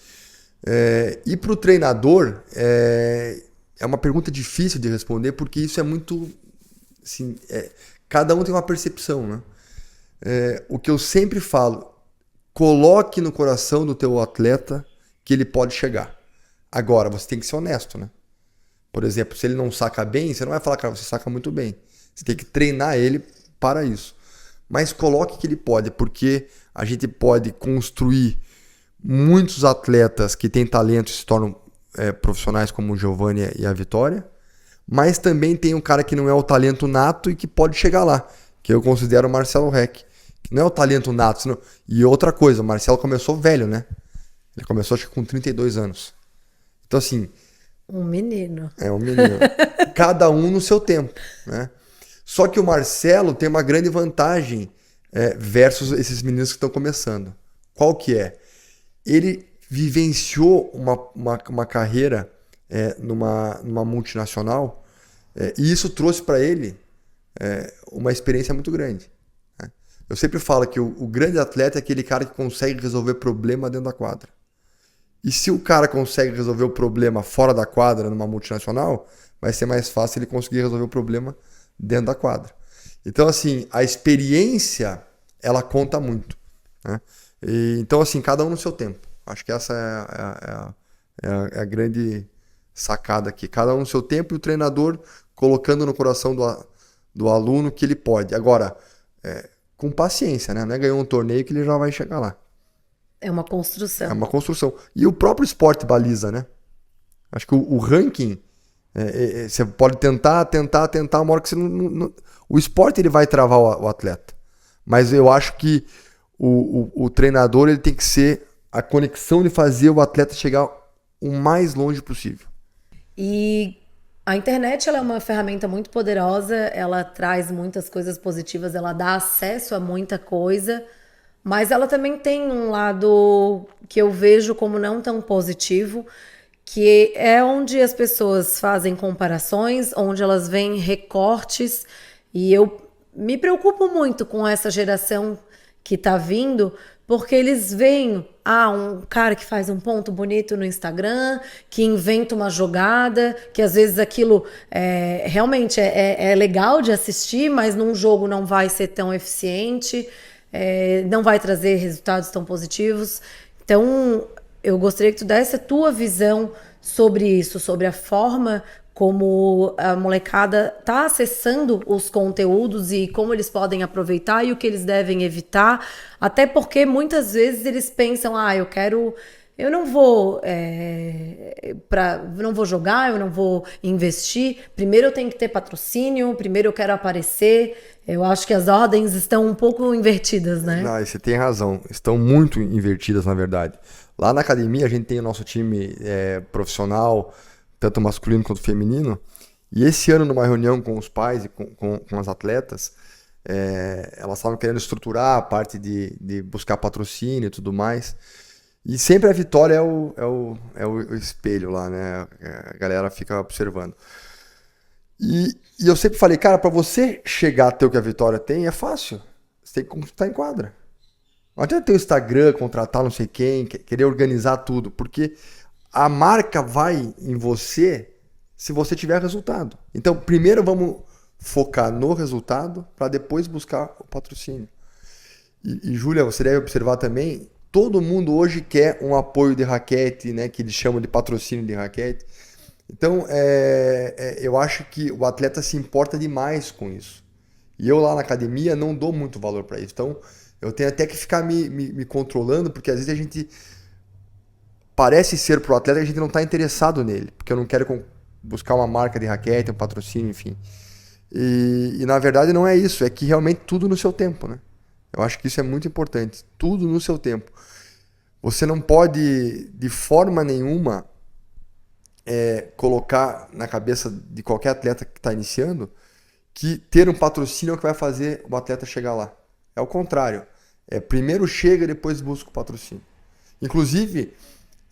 E para o treinador, é uma pergunta difícil de responder, porque isso é muito... Assim, cada um tem uma percepção, né? O que eu sempre falo, coloque no coração do teu atleta que ele pode chegar. Agora, você tem que ser honesto, né? Por exemplo, se ele não saca bem, você não vai falar, cara, você saca muito bem. Você tem que treinar ele para isso. Mas coloque que ele pode, porque a gente pode construir muitos atletas que têm talento e se tornam profissionais como o Giovanni e a Vitória, mas também tem um cara que não é o talento nato e que pode chegar lá, que eu considero o Marcelo Reck, que não é o talento nato. Senão... E outra coisa, o Marcelo começou velho, né? Ele começou acho que com 32 anos. Então assim... Um menino. É um menino. Cada um no seu tempo, né? Só que o Marcelo tem uma grande vantagem versus esses meninos que estão começando. Qual que é? Ele vivenciou uma carreira numa multinacional e isso trouxe para ele uma experiência muito grande. Né? Eu sempre falo que o grande atleta é aquele cara que consegue resolver problema dentro da quadra. E se o cara consegue resolver o problema fora da quadra numa multinacional, vai ser mais fácil ele conseguir resolver o problema dentro da quadra. Então, assim, a experiência, ela conta muito. Né? Então, assim, cada um no seu tempo. Acho que essa é a grande sacada aqui. Cada um no seu tempo e o treinador colocando no coração do aluno que ele pode. Agora, com paciência, né? Não é ganhar um torneio que ele já vai chegar lá. É uma construção. É uma construção. E o próprio esporte baliza, né? Acho que o ranking, você pode tentar, uma hora que você não... O esporte ele vai travar o atleta. Mas eu acho que o treinador ele tem que ser a conexão de fazer o atleta chegar o mais longe possível. E a internet ela é uma ferramenta muito poderosa, ela traz muitas coisas positivas, ela dá acesso a muita coisa, mas ela também tem um lado que eu vejo como não tão positivo, que é onde as pessoas fazem comparações, onde elas veem recortes, e eu me preocupo muito com essa geração que tá vindo, porque eles veem um cara que faz um ponto bonito no Instagram, que inventa uma jogada, que às vezes aquilo realmente é legal de assistir, mas num jogo não vai ser tão eficiente, não vai trazer resultados tão positivos. Então, eu gostaria que tu desse a tua visão sobre isso, sobre a forma como a molecada está acessando os conteúdos e como eles podem aproveitar e o que eles devem evitar, até porque muitas vezes eles pensam, eu não vou não vou jogar, eu não vou investir, primeiro eu tenho que ter patrocínio, primeiro eu quero aparecer. Eu acho que as ordens estão um pouco invertidas, né? Não, você tem razão, estão muito invertidas na verdade. Lá na academia a gente tem o nosso time profissional, tanto masculino quanto feminino, e esse ano numa reunião com os pais e com as atletas, elas estavam querendo estruturar a parte de buscar patrocínio e tudo mais, e sempre a Vitória é o espelho lá, né? A galera fica observando. E eu sempre falei, cara, para você chegar a ter o que a Vitória tem, é fácil, você tem que estar em quadra. Não adianta ter o Instagram, contratar não sei quem, querer organizar tudo, porque a marca vai em você se você tiver resultado. Então, primeiro vamos focar no resultado para depois buscar o patrocínio. E Júlia, você deve observar também, todo mundo hoje quer um apoio de raquete, né, que eles chamam de patrocínio de raquete. Então, eu acho que o atleta se importa demais com isso. E eu lá na academia não dou muito valor para isso. Então, eu tenho até que ficar me controlando, porque às vezes a gente parece ser pro atleta e a gente não está interessado nele, porque eu não quero buscar uma marca de raquete, um patrocínio, enfim. E na verdade não é isso, é que realmente tudo no seu tempo, né? Eu acho que isso é muito importante, tudo no seu tempo. Você não pode, de forma nenhuma, colocar na cabeça de qualquer atleta que está iniciando que ter um patrocínio é o que vai fazer o atleta chegar lá. É o contrário. Primeiro chega, depois busca o patrocínio. Inclusive,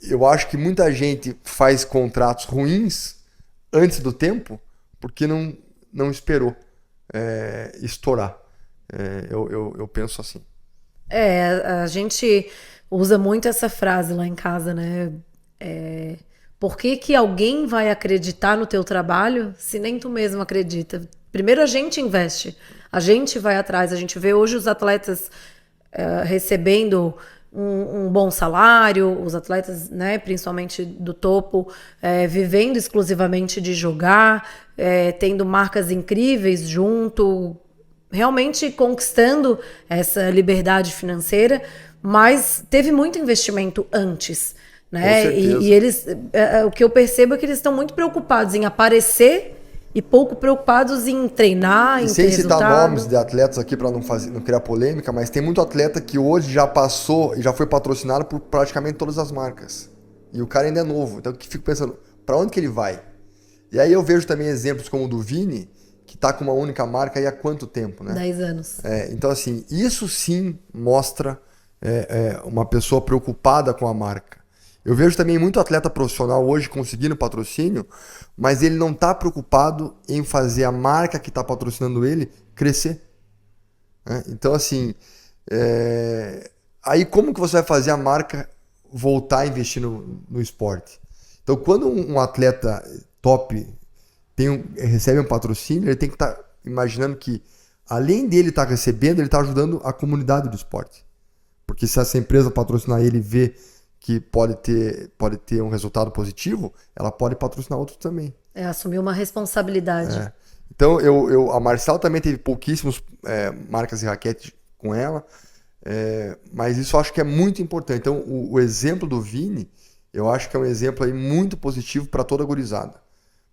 eu acho que muita gente faz contratos ruins antes do tempo porque não esperou estourar. Eu penso assim. A gente usa muito essa frase lá em casa, né? Por que alguém vai acreditar no teu trabalho se nem tu mesmo acredita? Primeiro a gente investe, a gente vai atrás, a gente vê hoje os atletas recebendo um bom salário, os atletas, né, principalmente do topo, vivendo exclusivamente de jogar, tendo marcas incríveis junto, realmente conquistando essa liberdade financeira, mas teve muito investimento antes, né? Com certeza. E eles, o que eu percebo é que eles estão muito preocupados em aparecer e pouco preocupados em treinar, em ter Sem citar resultado. nomes de atletas aqui para não criar polêmica, mas tem muito atleta que hoje já passou e já foi patrocinado por praticamente todas as marcas. E o cara ainda é novo, então eu fico pensando, para onde que ele vai? E aí eu vejo também exemplos como o do Vini, que tá com uma única marca aí há quanto tempo, né? 10 anos. Então assim, isso sim mostra uma pessoa preocupada com a marca. Eu vejo também muito atleta profissional hoje conseguindo patrocínio, mas ele não está preocupado em fazer a marca que está patrocinando ele crescer. Né? Então, assim, aí como que você vai fazer a marca voltar a investir no esporte? Então, quando um atleta top recebe um patrocínio, ele tem que estar imaginando que, além dele estar recebendo, ele está ajudando a comunidade do esporte. Porque se essa empresa patrocinar ele e ver que pode ter um resultado positivo, ela pode patrocinar outros também. Assumir uma responsabilidade. Então, a Marcela também teve pouquíssimos marcas de raquete com ela, mas isso eu acho que é muito importante. Então, o exemplo do Vini, eu acho que é um exemplo aí muito positivo para toda a gurizada.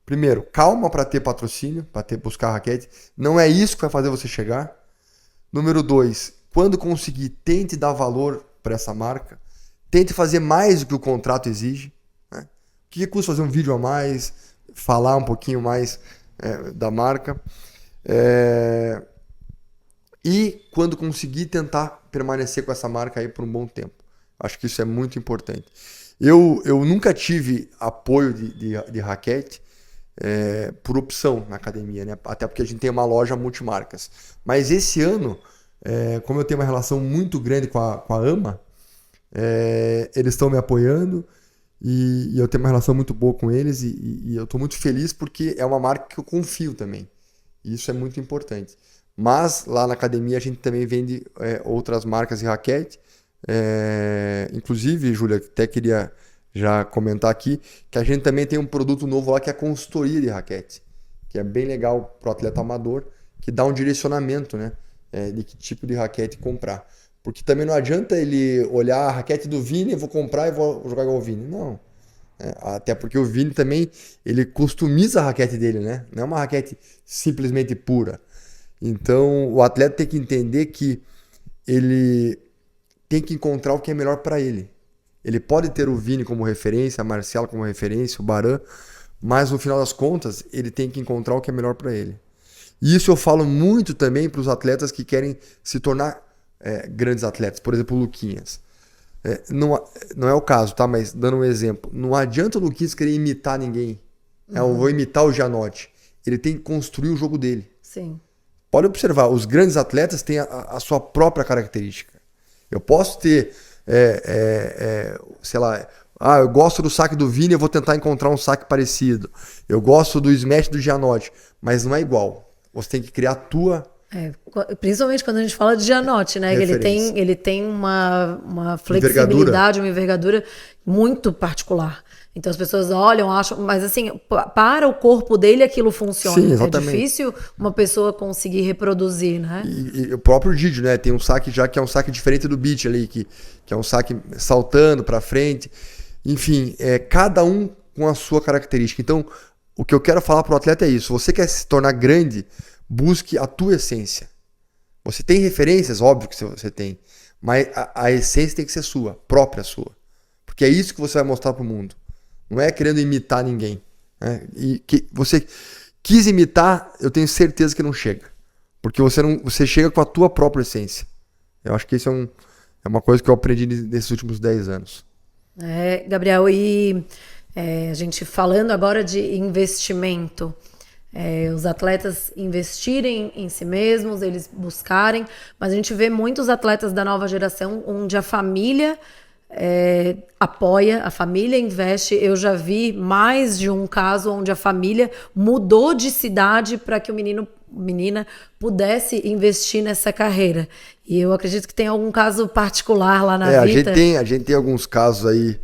Primeiro, calma para ter patrocínio, para buscar raquete. Não é isso que vai fazer você chegar. Número 2, quando conseguir, tente dar valor para essa marca. Tente fazer mais do que o contrato exige. Né? O que custa fazer um vídeo a mais, falar um pouquinho mais da marca. E quando conseguir, tentar permanecer com essa marca aí por um bom tempo. Acho que isso é muito importante. Eu nunca tive apoio de raquete por opção na academia, né? Até porque a gente tem uma loja multimarcas. Mas esse ano, como eu tenho uma relação muito grande com a AMA, eles estão me apoiando e eu tenho uma relação muito boa com eles e eu estou muito feliz porque é uma marca que eu confio também. E isso é muito importante. Mas lá na academia a gente também vende outras marcas de raquete. Inclusive, Júlia, até queria já comentar aqui que a gente também tem um produto novo lá que é a consultoria de raquete, que é bem legal para o atleta amador, que dá um direcionamento, né, de que tipo de raquete comprar. Porque também não adianta ele olhar a raquete do Vini, vou comprar e vou jogar igual o Vini. Não. Até porque o Vini também, ele customiza a raquete dele, né? Não é uma raquete simplesmente pura. Então, o atleta tem que entender que ele tem que encontrar o que é melhor para ele. Ele pode ter o Vini como referência, a Marcela como referência, o Baran, mas no final das contas, ele tem que encontrar o que é melhor para ele. E isso eu falo muito também para os atletas que querem se tornar grandes atletas, por exemplo, o Luquinhas. Não é o caso, tá? Mas dando um exemplo, não adianta o Luquinhas querer imitar ninguém. Eu vou imitar o Gianotti. Ele tem que construir o jogo dele. Sim. Pode observar, os grandes atletas têm a sua própria característica. Eu posso ter, sei lá, eu gosto do saque do Vini, eu vou tentar encontrar um saque parecido. Eu gosto do smash do Gianotti, mas não é igual. Você tem que criar a tua. Principalmente quando a gente fala de Gianotti, né? Ele tem uma flexibilidade, uma envergadura muito particular. Então as pessoas olham, acham, mas assim, para o corpo dele aquilo funciona. Sim, exatamente. É difícil uma pessoa conseguir reproduzir, né? E o próprio Didi, né? Tem um saque já que é um saque diferente do beat ali, que é um saque saltando para frente. Enfim, cada um com a sua característica. Então, o que eu quero falar pro atleta é isso. Você quer se tornar grande, busque a tua essência. Você tem referências, óbvio que você tem, mas a essência tem que ser sua, própria sua. Porque é isso que você vai mostrar pro mundo. Não é querendo imitar ninguém. Né? E que você quis imitar, eu tenho certeza que não chega. Porque você chega com a tua própria essência. Eu acho que isso é uma coisa que eu aprendi nesses últimos 10 anos. Gabriel, e a gente falando agora de investimento, os atletas investirem em si mesmos, eles buscarem, mas a gente vê muitos atletas da nova geração onde a família apoia, a família investe. Eu já vi mais de um caso onde a família mudou de cidade para que o menina pudesse investir nessa carreira. E eu acredito que tem algum caso particular lá na Vita. A gente tem alguns casos aí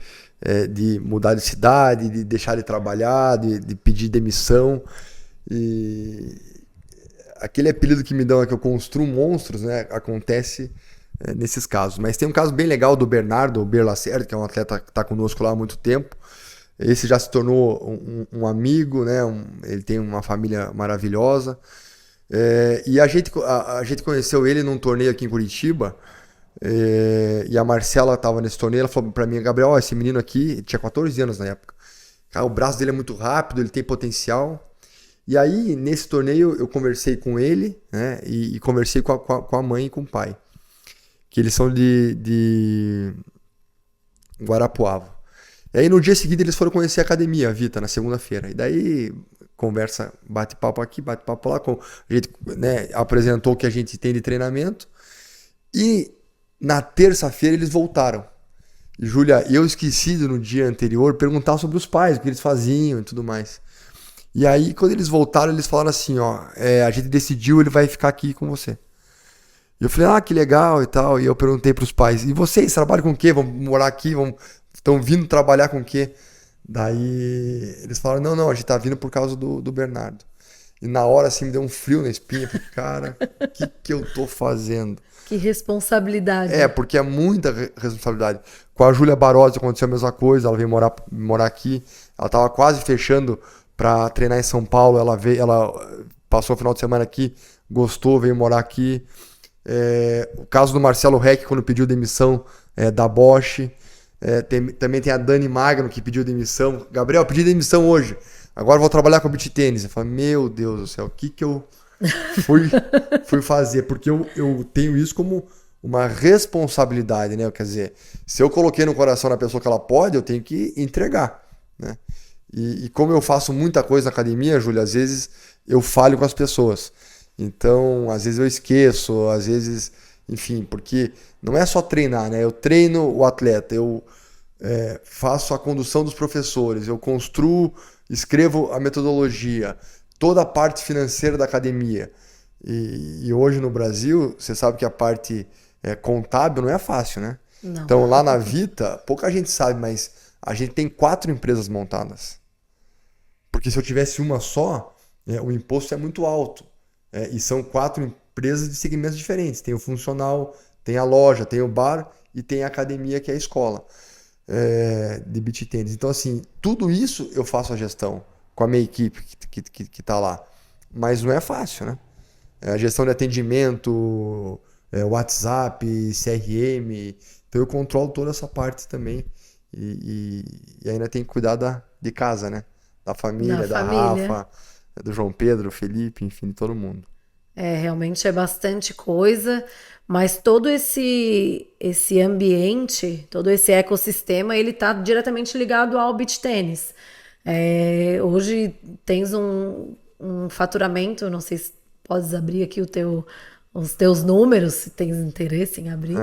de mudar de cidade, de deixar de trabalhar, de pedir demissão. E aquele apelido que me dão é que eu construo monstros, né? Acontece nesses casos. Mas tem um caso bem legal do Bernardo, o Ber Lacerda, que é um atleta que está conosco lá há muito tempo. Esse já se tornou um amigo, né? Ele tem uma família maravilhosa. E a gente conheceu ele num torneio aqui em Curitiba. E a Marcela estava nesse torneio. Ela falou para mim: Gabriel, esse menino aqui, ele tinha 14 anos na época. Cara, o braço dele é muito rápido, ele tem potencial. E aí, nesse torneio, eu conversei com ele, né? E conversei com a mãe e com o pai. Que eles são de Guarapuava. E aí, no dia seguinte, eles foram conhecer a academia, a Vita, na segunda-feira. E daí, conversa, bate-papo aqui, bate-papo lá. A gente, né, apresentou o que a gente tem de treinamento. E na terça-feira, eles voltaram. E, Júlia, eu esqueci no dia anterior perguntar sobre os pais, o que eles faziam e tudo mais. E aí, quando eles voltaram, eles falaram assim, a gente decidiu, ele vai ficar aqui com você. E eu falei, que legal e tal. E eu perguntei pros pais, e vocês trabalham com o quê? Vão morar aqui? Estão vindo trabalhar com o quê? Daí eles falaram, não, a gente tá vindo por causa do Bernardo. E na hora, assim, me deu um frio na espinha. Falei, cara, o que eu tô fazendo? Que responsabilidade. Porque é muita responsabilidade. Com a Júlia Barozzi aconteceu a mesma coisa, ela veio morar aqui. Ela tava quase fechando para treinar em São Paulo. Ela passou o final de semana aqui, gostou, veio morar aqui. O caso do Marcelo Reck, quando pediu demissão da Bosch. Também tem a Dani Magno, que pediu demissão. Gabriel, pedi demissão hoje. Agora vou trabalhar com o beach tênis. Eu falei, meu Deus do céu, o que eu fui fazer? Porque eu tenho isso como uma responsabilidade, né? Quer dizer, se eu coloquei no coração da pessoa que ela pode, eu tenho que entregar, né? E como eu faço muita coisa na academia, Júlia, às vezes eu falho com as pessoas. Então, às vezes eu esqueço, às vezes, enfim, porque não é só treinar, né? Eu treino o atleta, eu faço a condução dos professores, eu construo, escrevo a metodologia, toda a parte financeira da academia. E hoje no Brasil, você sabe que a parte contábil não é fácil, né? Não. Então, lá na Vita, pouca gente sabe, mas a gente tem 4 empresas montadas. Porque se eu tivesse uma só, o imposto é muito alto. E são 4 empresas de segmentos diferentes. Tem o funcional, tem a loja, tem o bar e tem a academia, que é a escola de beach tênis. Então, assim, tudo isso eu faço a gestão com a minha equipe que tá lá. Mas não é fácil, né? A gestão de atendimento, WhatsApp, CRM. Então eu controlo toda essa parte também. E ainda tem que cuidar de casa, né? Da família, da Rafa, do João Pedro, do Felipe, enfim, de todo mundo. Realmente é bastante coisa, mas todo esse ambiente, todo esse ecossistema, ele está diretamente ligado ao beach tênis. Hoje tens um faturamento, não sei se podes abrir aqui os teus números, se tens interesse em abrir.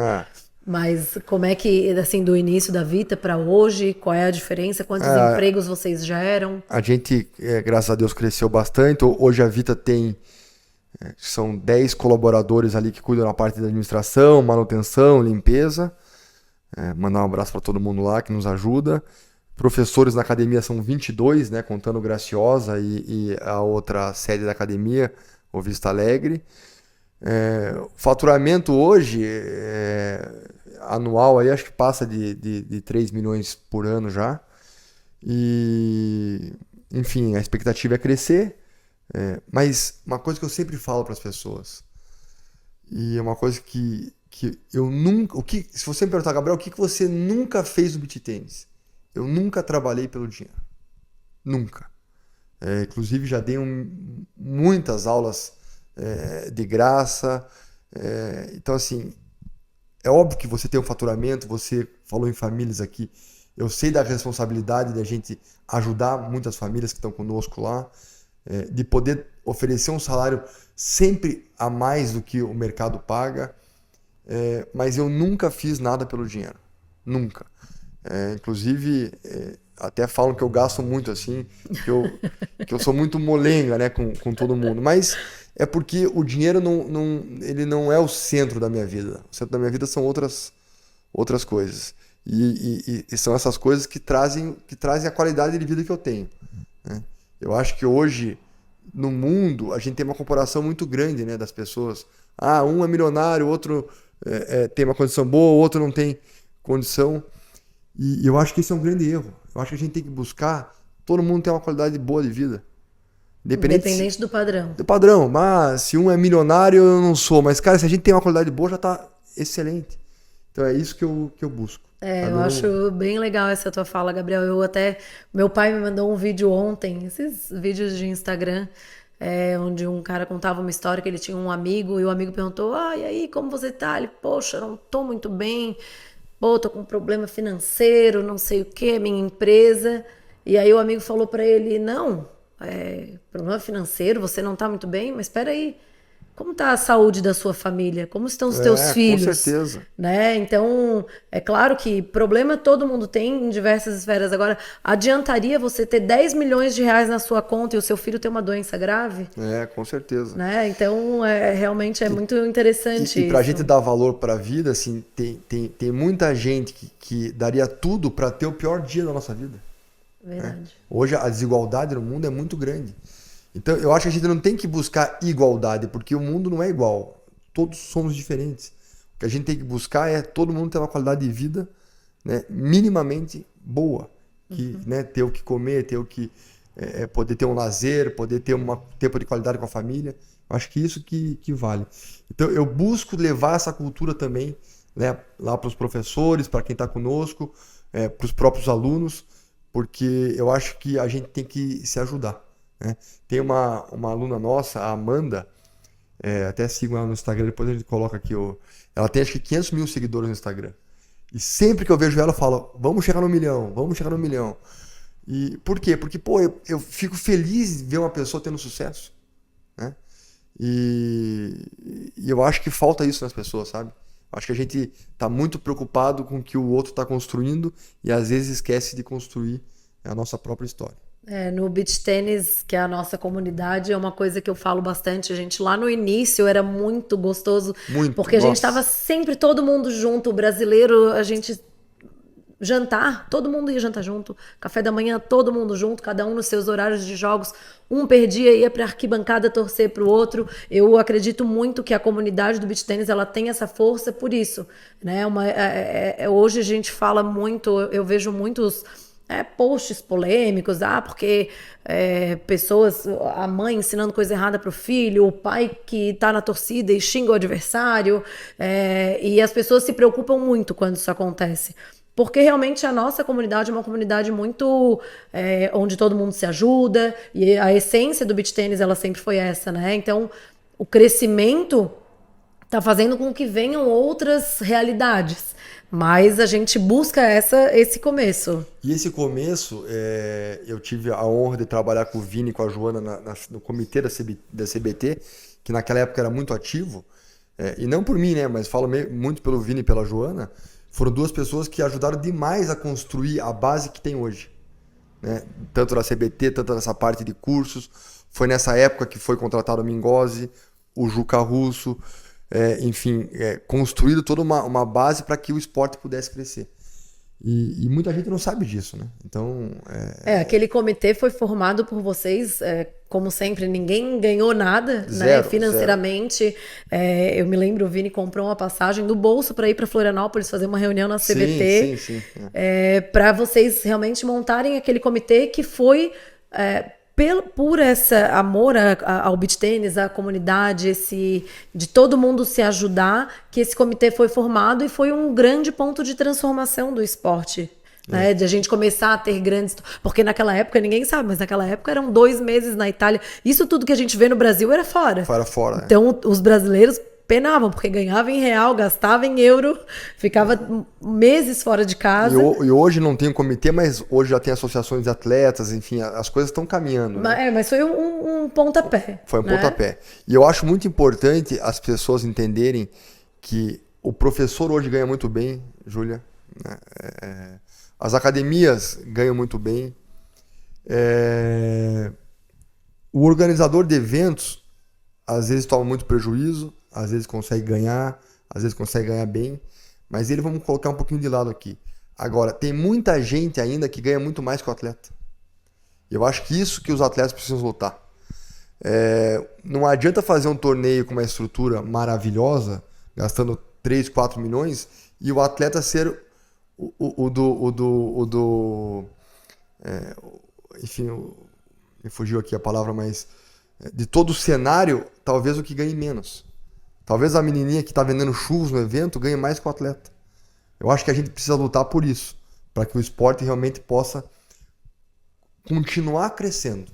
Mas como é que, assim, do início da Vita para hoje, qual é a diferença? Quantos empregos vocês geram? A gente, graças a Deus, cresceu bastante. Hoje a Vita são 10 colaboradores ali que cuidam da parte da administração, manutenção, limpeza. Mandar um abraço para todo mundo lá que nos ajuda. Professores na academia são 22, né, contando Graciosa e a outra sede da academia, o Vista Alegre. O faturamento hoje anual aí acho que passa de 3 milhões por ano já. E, enfim, a expectativa é crescer. Mas uma coisa que eu sempre falo para as pessoas, e é uma coisa que eu nunca... se você me perguntar, Gabriel, o que você nunca fez no beach tênis? Eu nunca trabalhei pelo dinheiro. Nunca. Inclusive já dei muitas aulas de graça. Então, assim, é óbvio que você tem um faturamento, você falou em famílias aqui. Eu sei da responsabilidade da gente ajudar muitas famílias que estão conosco lá, de poder oferecer um salário sempre a mais do que o mercado paga. Mas eu nunca fiz nada pelo dinheiro. Nunca. Inclusive, até falam que eu gasto muito assim, que eu sou muito molenga, né, com todo mundo. Mas é porque o dinheiro ele não é o centro da minha vida. O centro da minha vida são outras coisas. E são essas coisas que trazem a qualidade de vida que eu tenho, né? Eu acho que hoje, no mundo, a gente tem uma comparação muito grande, né, das pessoas. Ah, um é milionário, o outro tem uma condição boa, o outro não tem condição. E eu acho que esse é um grande erro. Eu acho que a gente tem que buscar todo mundo ter uma qualidade boa de vida. Independente do padrão. Do padrão. Mas se um é milionário, eu não sou. Mas, cara, se a gente tem uma qualidade boa, já tá excelente. Então é isso que eu busco. Eu acho bem legal essa tua fala, Gabriel. Meu pai me mandou um vídeo ontem, esses vídeos de Instagram, onde um cara contava uma história que ele tinha um amigo, e o amigo perguntou, e aí, como você tá? Ele, poxa, não tô muito bem, pô, tô com um problema financeiro, não sei o que, minha empresa. E aí o amigo falou pra ele, não, problema financeiro, você não tá muito bem, mas espera aí. Como está a saúde da sua família? Como estão os teus filhos? Com certeza. Né? Então, é claro que problema todo mundo tem em diversas esferas. Agora, adiantaria você ter 10 milhões de reais na sua conta e o seu filho ter uma doença grave? Com certeza. Né? Então, realmente é muito interessante E para a isso. gente dar valor para a vida, assim, tem muita gente que daria tudo para ter o pior dia da nossa vida. Verdade. Hoje a desigualdade no mundo é muito grande. Então, eu acho que a gente não tem que buscar igualdade, porque o mundo não é igual. Todos somos diferentes. O que a gente tem que buscar é todo mundo ter uma qualidade de vida, né, minimamente boa. Né, ter o que comer, ter o que poder ter um lazer, poder ter um tempo de qualidade com a família. Eu acho que isso que vale. Então, eu busco levar essa cultura também, né, lá para os professores, para quem está conosco, para os próprios alunos, porque eu acho que a gente tem que se ajudar. Né? Tem uma aluna nossa, a Amanda, até sigo ela no Instagram, depois a gente coloca aqui. Ela tem acho que 500 mil seguidores no Instagram. E sempre que eu vejo ela, eu falo, vamos chegar no milhão, vamos chegar no milhão. E por quê? Porque, pô, eu fico feliz de ver uma pessoa tendo sucesso. Né? E eu acho que falta isso nas pessoas, sabe? Acho que a gente tá muito preocupado com o que o outro está construindo e às vezes esquece de construir a nossa própria história. No beach tênis, que é a nossa comunidade, é uma coisa que eu falo bastante. A gente lá no início era muito gostoso, porque a gente estava sempre todo mundo junto, o brasileiro, a gente jantar, todo mundo ia jantar junto, café da manhã, todo mundo junto, cada um nos seus horários de jogos, um perdia, ia para a arquibancada torcer para o outro. Eu acredito muito que a comunidade do beach tênis, ela tem essa força por isso, né? Hoje a gente fala muito, eu vejo muitos posts polêmicos, porque pessoas, a mãe ensinando coisa errada para o filho, o pai que está na torcida e xinga o adversário, e as pessoas se preocupam muito quando isso acontece. Porque realmente a nossa comunidade é uma comunidade muito onde todo mundo se ajuda, e a essência do beach tênis ela sempre foi essa, né? Então, o crescimento está fazendo com que venham outras realidades. Mas a gente busca esse começo. E esse começo, eu tive a honra de trabalhar com o Vini e com a Joana no comitê da CBT, que naquela época era muito ativo, e não por mim, né, mas falo muito pelo Vini e pela Joana. Foram duas pessoas que ajudaram demais a construir a base que tem hoje, né? Tanto na CBT, tanto nessa parte de cursos. Foi nessa época que foi contratado o Mingozzi, o Juca Russo, enfim, construído toda uma base para que o esporte pudesse crescer. E muita gente não sabe disso, né? Então, aquele comitê foi formado por vocês, como sempre, ninguém ganhou nada, zero, né? Financeiramente. Eu me lembro, o Vini comprou uma passagem do bolso para ir para Florianópolis fazer uma reunião na CBT. Sim. Para vocês realmente montarem aquele comitê que foi por esse amor ao beach tênis, à comunidade, de todo mundo se ajudar, que esse comitê foi formado e foi um grande ponto de transformação do esporte. Né, de a gente começar a ter grandes... Porque naquela época, ninguém sabe, mas naquela época eram 2 meses na Itália. Isso tudo que a gente vê no Brasil era fora. Fora. Então, os brasileiros penavam, porque ganhava em real, gastava em euro, ficava meses fora de casa. E hoje não tem um comitê, mas hoje já tem associações de atletas, enfim, as coisas estão caminhando. Né? Mas foi um pontapé. Foi um pontapé. E eu acho muito importante as pessoas entenderem que o professor hoje ganha muito bem, Júlia. As academias ganham muito bem. O organizador de eventos, às vezes toma muito prejuízo, às vezes consegue ganhar, às vezes consegue ganhar bem, mas ele vamos colocar um pouquinho de lado aqui. Agora, tem muita gente ainda que ganha muito mais que o atleta. Eu acho que isso que os atletas precisam lutar. Não adianta fazer um torneio com uma estrutura maravilhosa, gastando 3, 4 milhões, e o atleta ser enfim, me fugiu aqui a palavra, mas de todo o cenário, talvez o que ganhe menos. Talvez a menininha que está vendendo churros no evento ganhe mais que o atleta. Eu acho que a gente precisa lutar por isso, para que o esporte realmente possa continuar crescendo.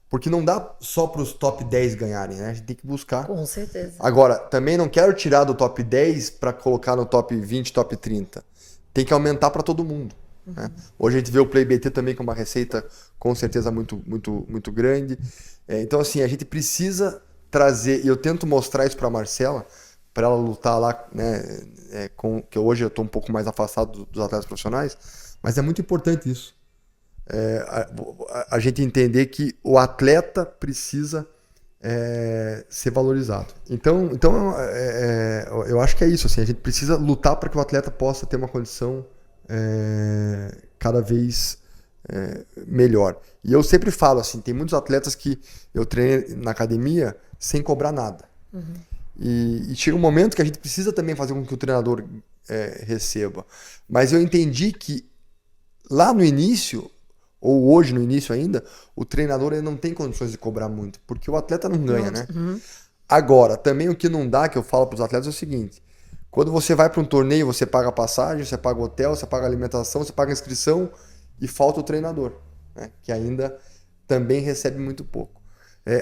Porque não dá só para os top 10 ganharem, né? A gente tem que buscar. Com certeza. Agora, também não quero tirar do top 10 para colocar no top 20, top 30. Tem que aumentar para todo mundo. Né? Hoje a gente vê o Play BT também com uma receita com certeza muito, muito, muito grande. Então, assim, a gente precisa trazer, e eu tento mostrar isso para a Marcela, para ela lutar lá, né? Que hoje eu estou um pouco mais afastado dos atletas profissionais, mas é muito importante isso. A gente entender que o atleta precisa ser valorizado. Então eu acho que é isso. Assim, a gente precisa lutar para que o atleta possa ter uma condição cada vez melhor. E eu sempre falo assim, tem muitos atletas que eu treino na academia sem cobrar nada. E chega um momento que a gente precisa também fazer com que o treinador receba. Mas eu entendi que lá no início, ou hoje no início ainda, o treinador ele não tem condições de cobrar muito, porque o atleta não ganha, né? Agora, também o que não dá, que eu falo para os atletas, é o seguinte: quando você vai para um torneio, você paga a passagem, você paga o hotel, você paga a alimentação, você paga a inscrição e falta o treinador, né? Que ainda também recebe muito pouco.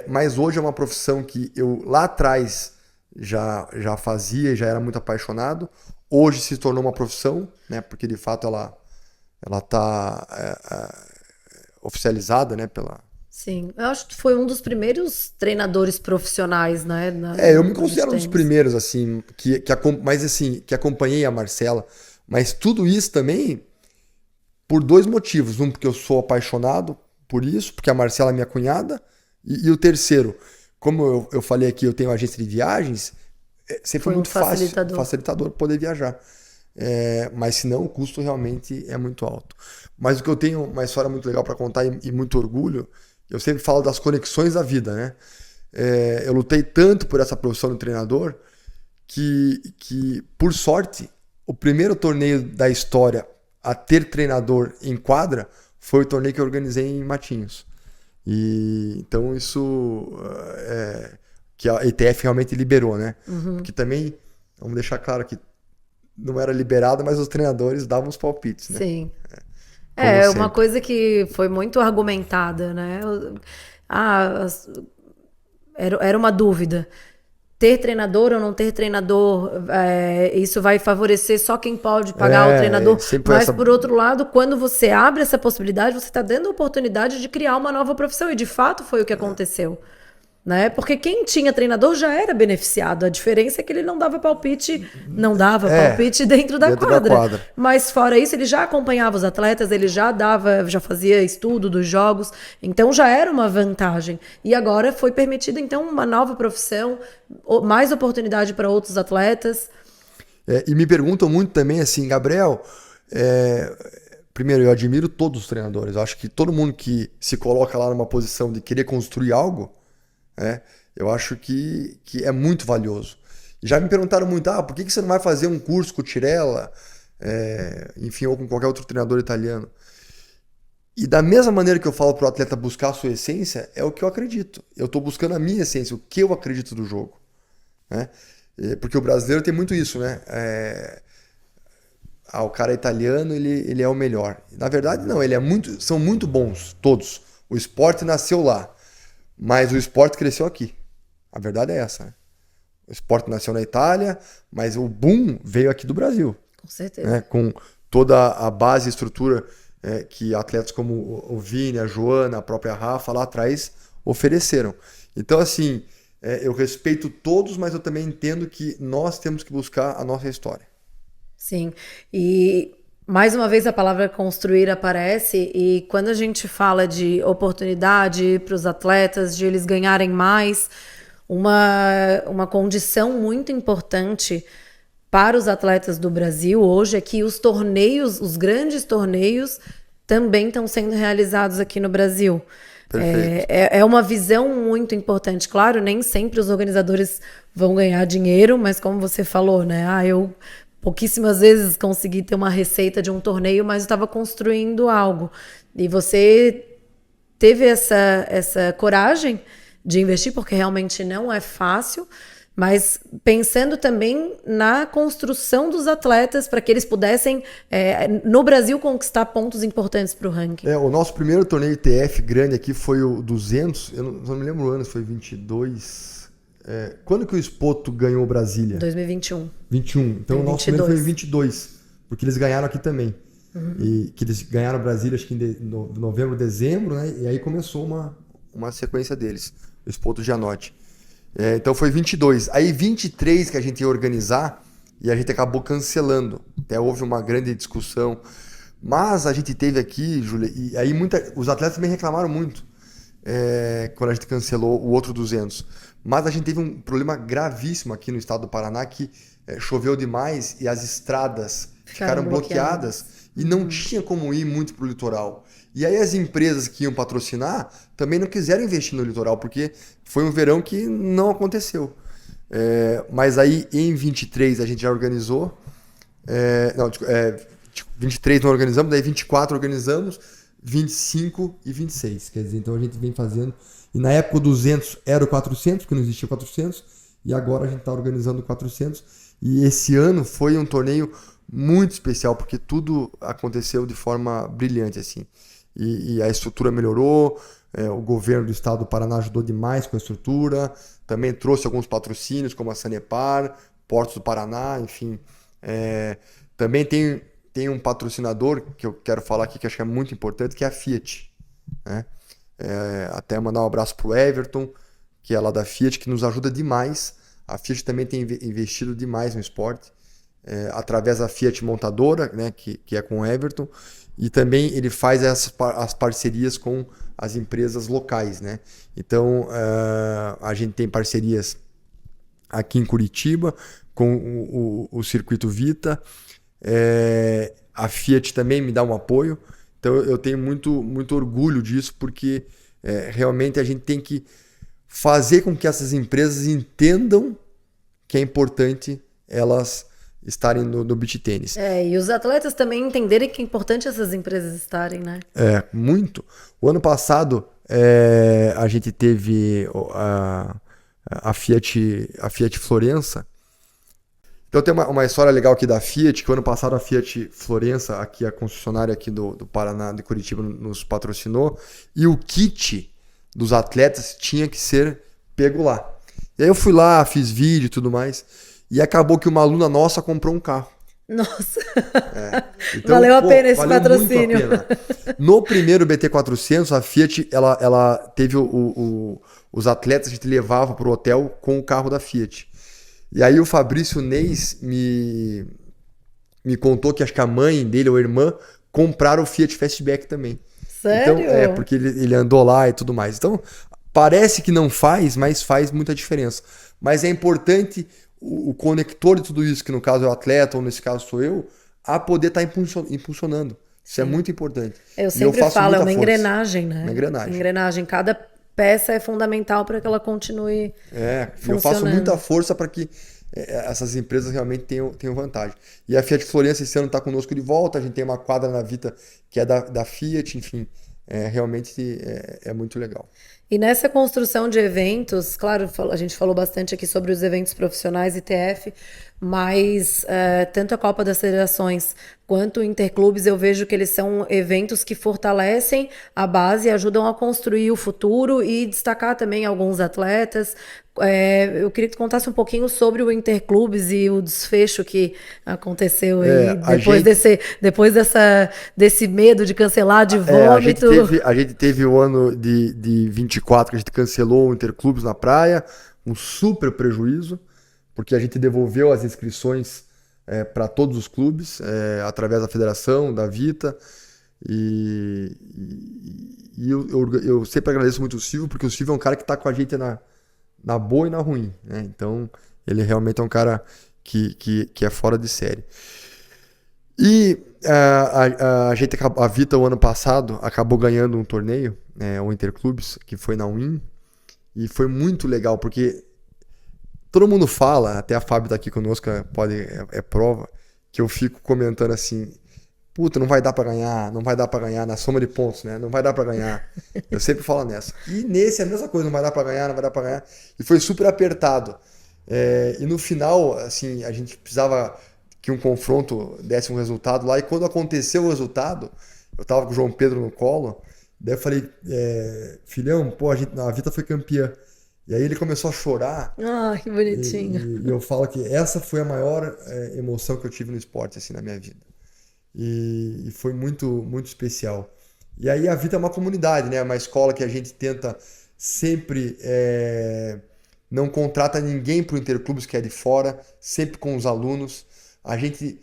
Mas hoje é uma profissão que eu lá atrás já fazia e já era muito apaixonado. Hoje se tornou uma profissão, né? Porque de fato ela está oficializada, né? Sim, eu acho que foi um dos primeiros treinadores profissionais, né? Eu me considero um dos primeiros, assim, mas assim, que acompanhei a Marcela. Mas tudo isso também por dois motivos. Um, porque eu sou apaixonado por isso, porque a Marcela é minha cunhada. E o terceiro, como eu falei aqui, eu tenho agência de viagens, sempre foi muito fácil, facilitador poder viajar. Mas senão o custo realmente é muito alto. Mas o que eu tenho uma história muito legal para contar e muito orgulho, eu sempre falo das conexões da vida, né? Eu lutei tanto por essa profissão de treinador que, por sorte, o primeiro torneio da história a ter treinador em quadra foi o torneio que eu organizei em Matinhos. E então isso que a ETF realmente liberou, né? Porque também, vamos deixar claro que não era liberado, mas os treinadores davam os palpites, né? Sim. Sempre. Uma coisa que foi muito argumentada, né? Era uma dúvida. Ter treinador ou não ter treinador, isso vai favorecer só quem pode pagar o treinador. Mas, por outro lado, quando você abre essa possibilidade, você está dando a oportunidade de criar uma nova profissão. E, de fato, foi o que aconteceu. Né? Porque quem tinha treinador já era beneficiado. A diferença é que ele não dava palpite, palpite dentro da quadra. Mas fora isso, ele já acompanhava os atletas, ele já fazia estudo dos jogos, então já era uma vantagem. E agora foi permitida então uma nova profissão, mais oportunidade para outros atletas. E me perguntam muito também assim, Gabriel, primeiro, eu admiro todos os treinadores. Eu acho que todo mundo que se coloca lá numa posição de querer construir algo, eu acho que é muito valioso. Já me perguntaram muito, por que você não vai fazer um curso com o Tirella, enfim, ou com qualquer outro treinador italiano? E da mesma maneira que eu falo para o atleta buscar a sua essência, é o que eu acredito. Eu estou buscando a minha essência, o que eu acredito do jogo. Né? Porque o brasileiro tem muito isso, né? O cara italiano, ele é o melhor. Na verdade, não, são muito bons, todos. O esporte nasceu lá. Mas o esporte cresceu aqui. A verdade é essa. Né? O esporte nasceu na Itália, mas o boom veio aqui do Brasil. Com certeza. Né? Com toda a base e estrutura que atletas como o Vini, a Joana, a própria Rafa lá atrás ofereceram. Então, assim, eu respeito todos, mas eu também entendo que nós temos que buscar a nossa história. Sim. E Mais uma vez a palavra construir aparece, e quando a gente fala de oportunidade para os atletas, de eles ganharem mais, uma condição muito importante para os atletas do Brasil hoje é que os torneios, os grandes torneios, também estão sendo realizados aqui no Brasil. É uma visão muito importante. Claro, nem sempre os organizadores vão ganhar dinheiro, mas como você falou, né? Eu pouquíssimas vezes consegui ter uma receita de um torneio, mas estava construindo algo. E você teve essa coragem de investir, porque realmente não é fácil, mas pensando também na construção dos atletas para que eles pudessem, no Brasil, conquistar pontos importantes para o ranking. O nosso primeiro torneio ITF grande aqui foi o 200, eu não me lembro o ano, foi 22... quando que o Spoto ganhou Brasília? 2021. 21. Então o nosso primeiro foi em 22, porque eles ganharam aqui também. E que eles ganharam Brasília, acho que em novembro, dezembro, né? E aí começou uma sequência deles, o Spoto Gianotti. Então foi 22. Aí 23 que a gente ia organizar e a gente acabou cancelando. Até houve uma grande discussão. Mas a gente teve aqui, Júlia, e aí os atletas também reclamaram muito quando a gente cancelou o outro 200. Mas a gente teve um problema gravíssimo aqui no estado do Paraná, que choveu demais e as estradas ficaram bloqueadas e não tinha como ir muito para o litoral. E aí as empresas que iam patrocinar também não quiseram investir no litoral, porque foi um verão que não aconteceu. Mas aí em 23 a gente já organizou. 23 não organizamos, daí 24 organizamos, 25 e 26. Quer dizer, então a gente vem fazendo. E na época o 200 era o 400, porque não existia o 400, e agora a gente está organizando o 400. E esse ano foi um torneio muito especial, porque tudo aconteceu de forma brilhante, assim. E a estrutura melhorou, o governo do estado do Paraná ajudou demais com a estrutura, também trouxe alguns patrocínios, como a Sanepar, Portos do Paraná, enfim. Também tem um patrocinador que eu quero falar aqui, que acho que é muito importante, que é a Fiat, né? Até mandar um abraço para o Everton, que é lá da Fiat, que nos ajuda demais. A Fiat também tem investido demais no esporte, através da Fiat montadora, né, que é com o Everton, e também ele faz as parcerias com as empresas locais, né? Então a gente tem parcerias aqui em Curitiba com o Circuito Vita, a Fiat também me dá um apoio, então eu tenho muito, muito orgulho disso, porque realmente a gente tem que fazer com que essas empresas entendam que é importante elas estarem no beach tênis. E os atletas também entenderem que é importante essas empresas estarem, né? Muito. O ano passado a gente teve a Fiat Florença. Então tem uma história legal aqui da Fiat, que o ano passado a Fiat Florença, aqui a concessionária aqui do Paraná, de Curitiba, nos patrocinou, e o kit dos atletas tinha que ser pego lá. E aí eu fui lá, fiz vídeo e tudo mais, e acabou que uma aluna nossa comprou um carro. Nossa! Então, valeu a pena esse valeu patrocínio. Muito a pena. No primeiro BT400, a Fiat, ela teve os atletas, a gente levava para o hotel com o carro da Fiat. E aí o Fabrício Neis me contou que acho que a mãe dele ou a irmã compraram o Fiat Fastback também. Sério? Então, porque ele andou lá e tudo mais. Então, parece que não faz, mas faz muita diferença. Mas é importante o conector de tudo isso, que no caso é o atleta, ou nesse caso sou eu, a poder estar impulsionando. Isso é muito importante. Eu sempre falo, é uma engrenagem, né? Uma engrenagem. Engrenagem. Cada peça é fundamental para que ela continue funcionando. Eu faço muita força para que essas empresas realmente tenham vantagem. E a Fiat Florença esse ano está conosco de volta, a gente tem uma quadra na Vita que é da Fiat, enfim, realmente é muito legal. E nessa construção de eventos, claro, a gente falou bastante aqui sobre os eventos profissionais ITF, mas tanto a Copa das Federações quanto o Interclubes, eu vejo que eles são eventos que fortalecem a base, ajudam a construir o futuro e destacar também alguns atletas. Eu queria que tu contasse um pouquinho sobre o Interclubes e o desfecho que aconteceu aí, depois desse medo de cancelar, de vômito. A gente teve o ano de 24 que a gente cancelou o Interclubes na praia, um super prejuízo, porque a gente devolveu as inscrições para todos os clubes, através da federação, da Vita. E eu sempre agradeço muito o Silvio, porque o Silvio é um cara que está com a gente na boa e na ruim, né? Então, ele realmente é um cara que é fora de série. E a Vita, o ano passado, acabou ganhando um torneio, o Interclubes, que foi na UIN, e foi muito legal, porque todo mundo fala, até a Fábio tá aqui conosco, é prova, que eu fico comentando assim, puta, não vai dar pra ganhar na soma de pontos, né? Não vai dar pra ganhar. Eu sempre falo nessa. E nesse é a mesma coisa, não vai dar pra ganhar. E foi super apertado. E no final, assim, a gente precisava que um confronto desse um resultado lá. E quando aconteceu o resultado, eu tava com o João Pedro no colo, daí eu falei, filhão, pô, a Vita foi campeã. E aí ele começou a chorar. Ah, que bonitinho. E eu falo que essa foi a maior emoção que eu tive no esporte, assim, na minha vida. E foi muito, muito especial. E aí a Vita é uma comunidade, né? Uma escola que a gente tenta sempre... não contrata ninguém para o Interclubes que é de fora, sempre com os alunos. A gente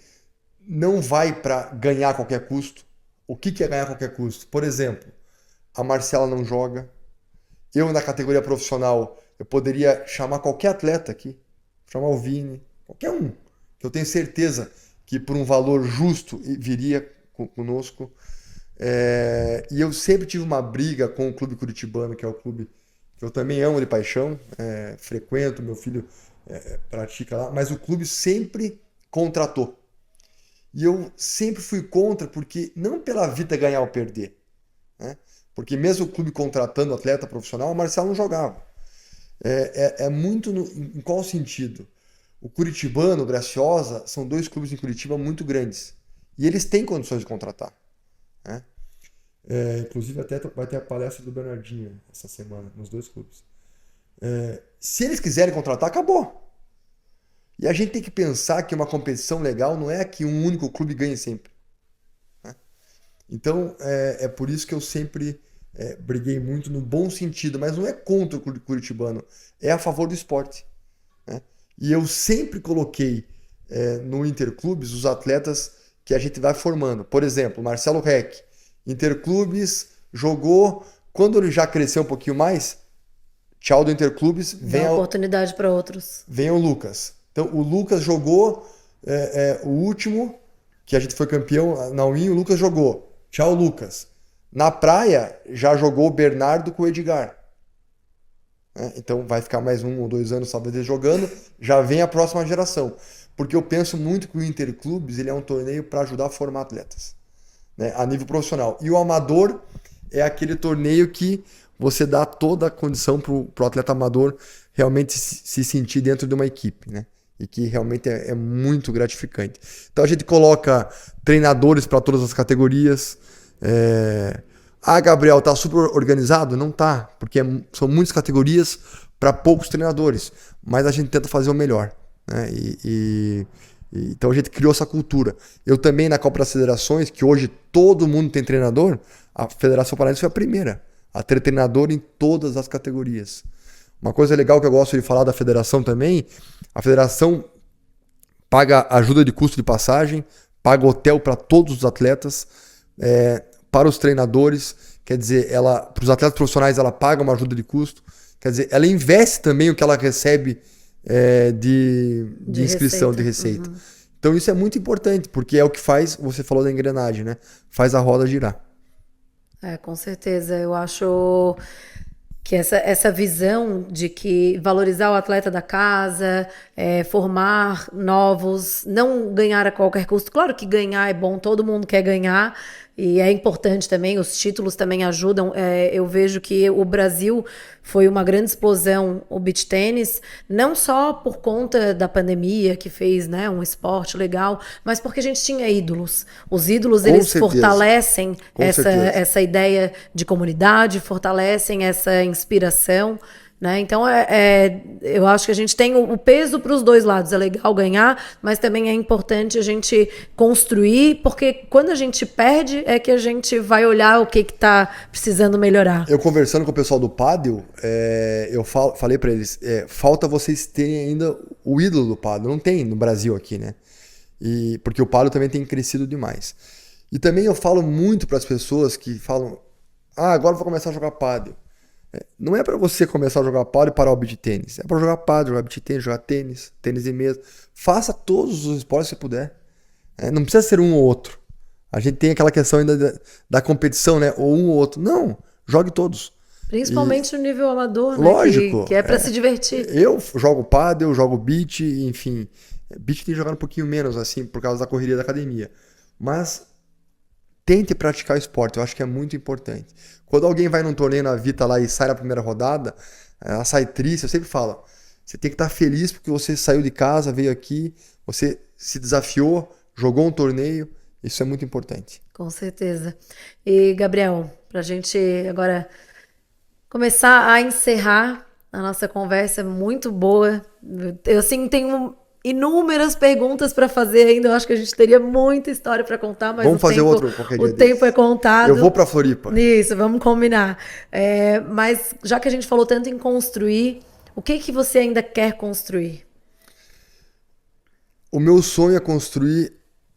não vai para ganhar a qualquer custo. O que é ganhar a qualquer custo? Por exemplo, a Marcela não joga. Eu, na categoria profissional, eu poderia chamar qualquer atleta aqui, chamar o Vini, qualquer um, que eu tenho certeza que por um valor justo viria conosco. E eu sempre tive uma briga com o Clube Curitibano, que é o clube que eu também amo de paixão, frequento, meu filho pratica lá, mas o clube sempre contratou. E eu sempre fui contra, porque não pela Vita ganhar ou perder, né? Porque mesmo o clube contratando atleta profissional, o Marcelo não jogava. Muito em qual sentido? O Curitibano, o Graciosa, são dois clubes em Curitiba muito grandes. E eles têm condições de contratar, né? Inclusive até vai ter a palestra do Bernardinho essa semana, nos dois clubes. Se eles quiserem contratar, acabou. E a gente tem que pensar que uma competição legal não é que um único clube ganhe sempre, né? Então, é por isso que eu sempre briguei muito no bom sentido, mas não é contra o clube curitibano, é a favor do esporte, né? E eu sempre coloquei no Interclubes os atletas que a gente vai formando. Por exemplo, Marcelo Reck, Interclubes, jogou, quando ele já cresceu um pouquinho mais, tchau do Interclubes, vem a oportunidade para outros. Vem o Lucas. Então, o Lucas jogou o último, que a gente foi campeão na UIN, o Lucas jogou. Tchau, Lucas. Na praia, já jogou o Bernardo com o Edgar. Então, vai ficar mais 1 ou 2 anos talvez ele jogando, já vem a próxima geração. Porque eu penso muito que o Interclubes ele é um torneio para ajudar a formar atletas, né, a nível profissional. E o amador é aquele torneio que você dá toda a condição para o atleta amador realmente se sentir dentro de uma equipe, né? E que realmente é muito gratificante. Então a gente coloca treinadores para todas as categorias. Gabriel, tá super organizado? Não tá, porque são muitas categorias para poucos treinadores, mas a gente tenta fazer o melhor, né? Então a gente criou essa cultura. Eu também na Copa das Federações, que hoje todo mundo tem treinador, a Federação Paranaense foi a primeira a ter treinador em todas as categorias. Uma coisa legal que eu gosto de falar da federação também, a federação paga ajuda de custo de passagem, paga hotel para todos os atletas, para os treinadores, quer dizer, para os atletas profissionais ela paga uma ajuda de custo, quer dizer, ela investe também o que ela recebe de inscrição, de receita. Uhum. Então isso é muito importante, porque é o que faz, você falou da engrenagem, né? Faz a roda girar. Com certeza, eu acho que essa visão de que valorizar o atleta da casa, formar novos, não ganhar a qualquer custo. Claro que ganhar é bom, todo mundo quer ganhar, e é importante também, os títulos também ajudam. Eu vejo que o Brasil foi uma grande explosão, o beach tênis, não só por conta da pandemia, que fez, né, um esporte legal, mas porque a gente tinha ídolos. Os ídolos, eles fortalecem essa ideia de comunidade, fortalecem essa inspiração, né? Então, eu acho que a gente tem o peso para os dois lados. É legal ganhar, mas também é importante a gente construir, porque quando a gente perde, é que a gente vai olhar o que está precisando melhorar. Eu conversando com o pessoal do pádel, eu falei para eles, falta vocês terem ainda o ídolo do pádel. Não tem no Brasil aqui, né? Porque o pádel também tem crescido demais. E também eu falo muito para as pessoas que falam, agora eu vou começar a jogar pádel. Não é para você começar a jogar pádel e parar o beach tênis. É para jogar pádel, jogar beach tênis, jogar tênis, tênis de mesa. Faça todos os esportes que você puder. Não precisa ser um ou outro. A gente tem aquela questão ainda da competição, né? Ou um ou outro. Não, jogue todos. Principalmente no nível amador, né? Lógico. Que é para se divertir. Eu jogo pádel, jogo beach, enfim. Beach tem jogado um pouquinho menos, assim, por causa da correria da academia. Mas tente praticar o esporte, eu acho que é muito importante. Quando alguém vai num torneio na Vita lá e sai na primeira rodada, ela sai triste, eu sempre falo, você tem que estar feliz porque você saiu de casa, veio aqui, você se desafiou, jogou um torneio, isso é muito importante. Com certeza. E, Gabriel, para a gente agora começar a encerrar a nossa conversa muito boa, eu assim tenho inúmeras perguntas para fazer ainda. Eu acho que a gente teria muita história para contar, mas vamos fazer outro qualquer dia. O tempo é contado. Eu vou para Floripa. Isso, vamos combinar. Mas já que a gente falou tanto em construir, o que você ainda quer construir? O meu sonho é construir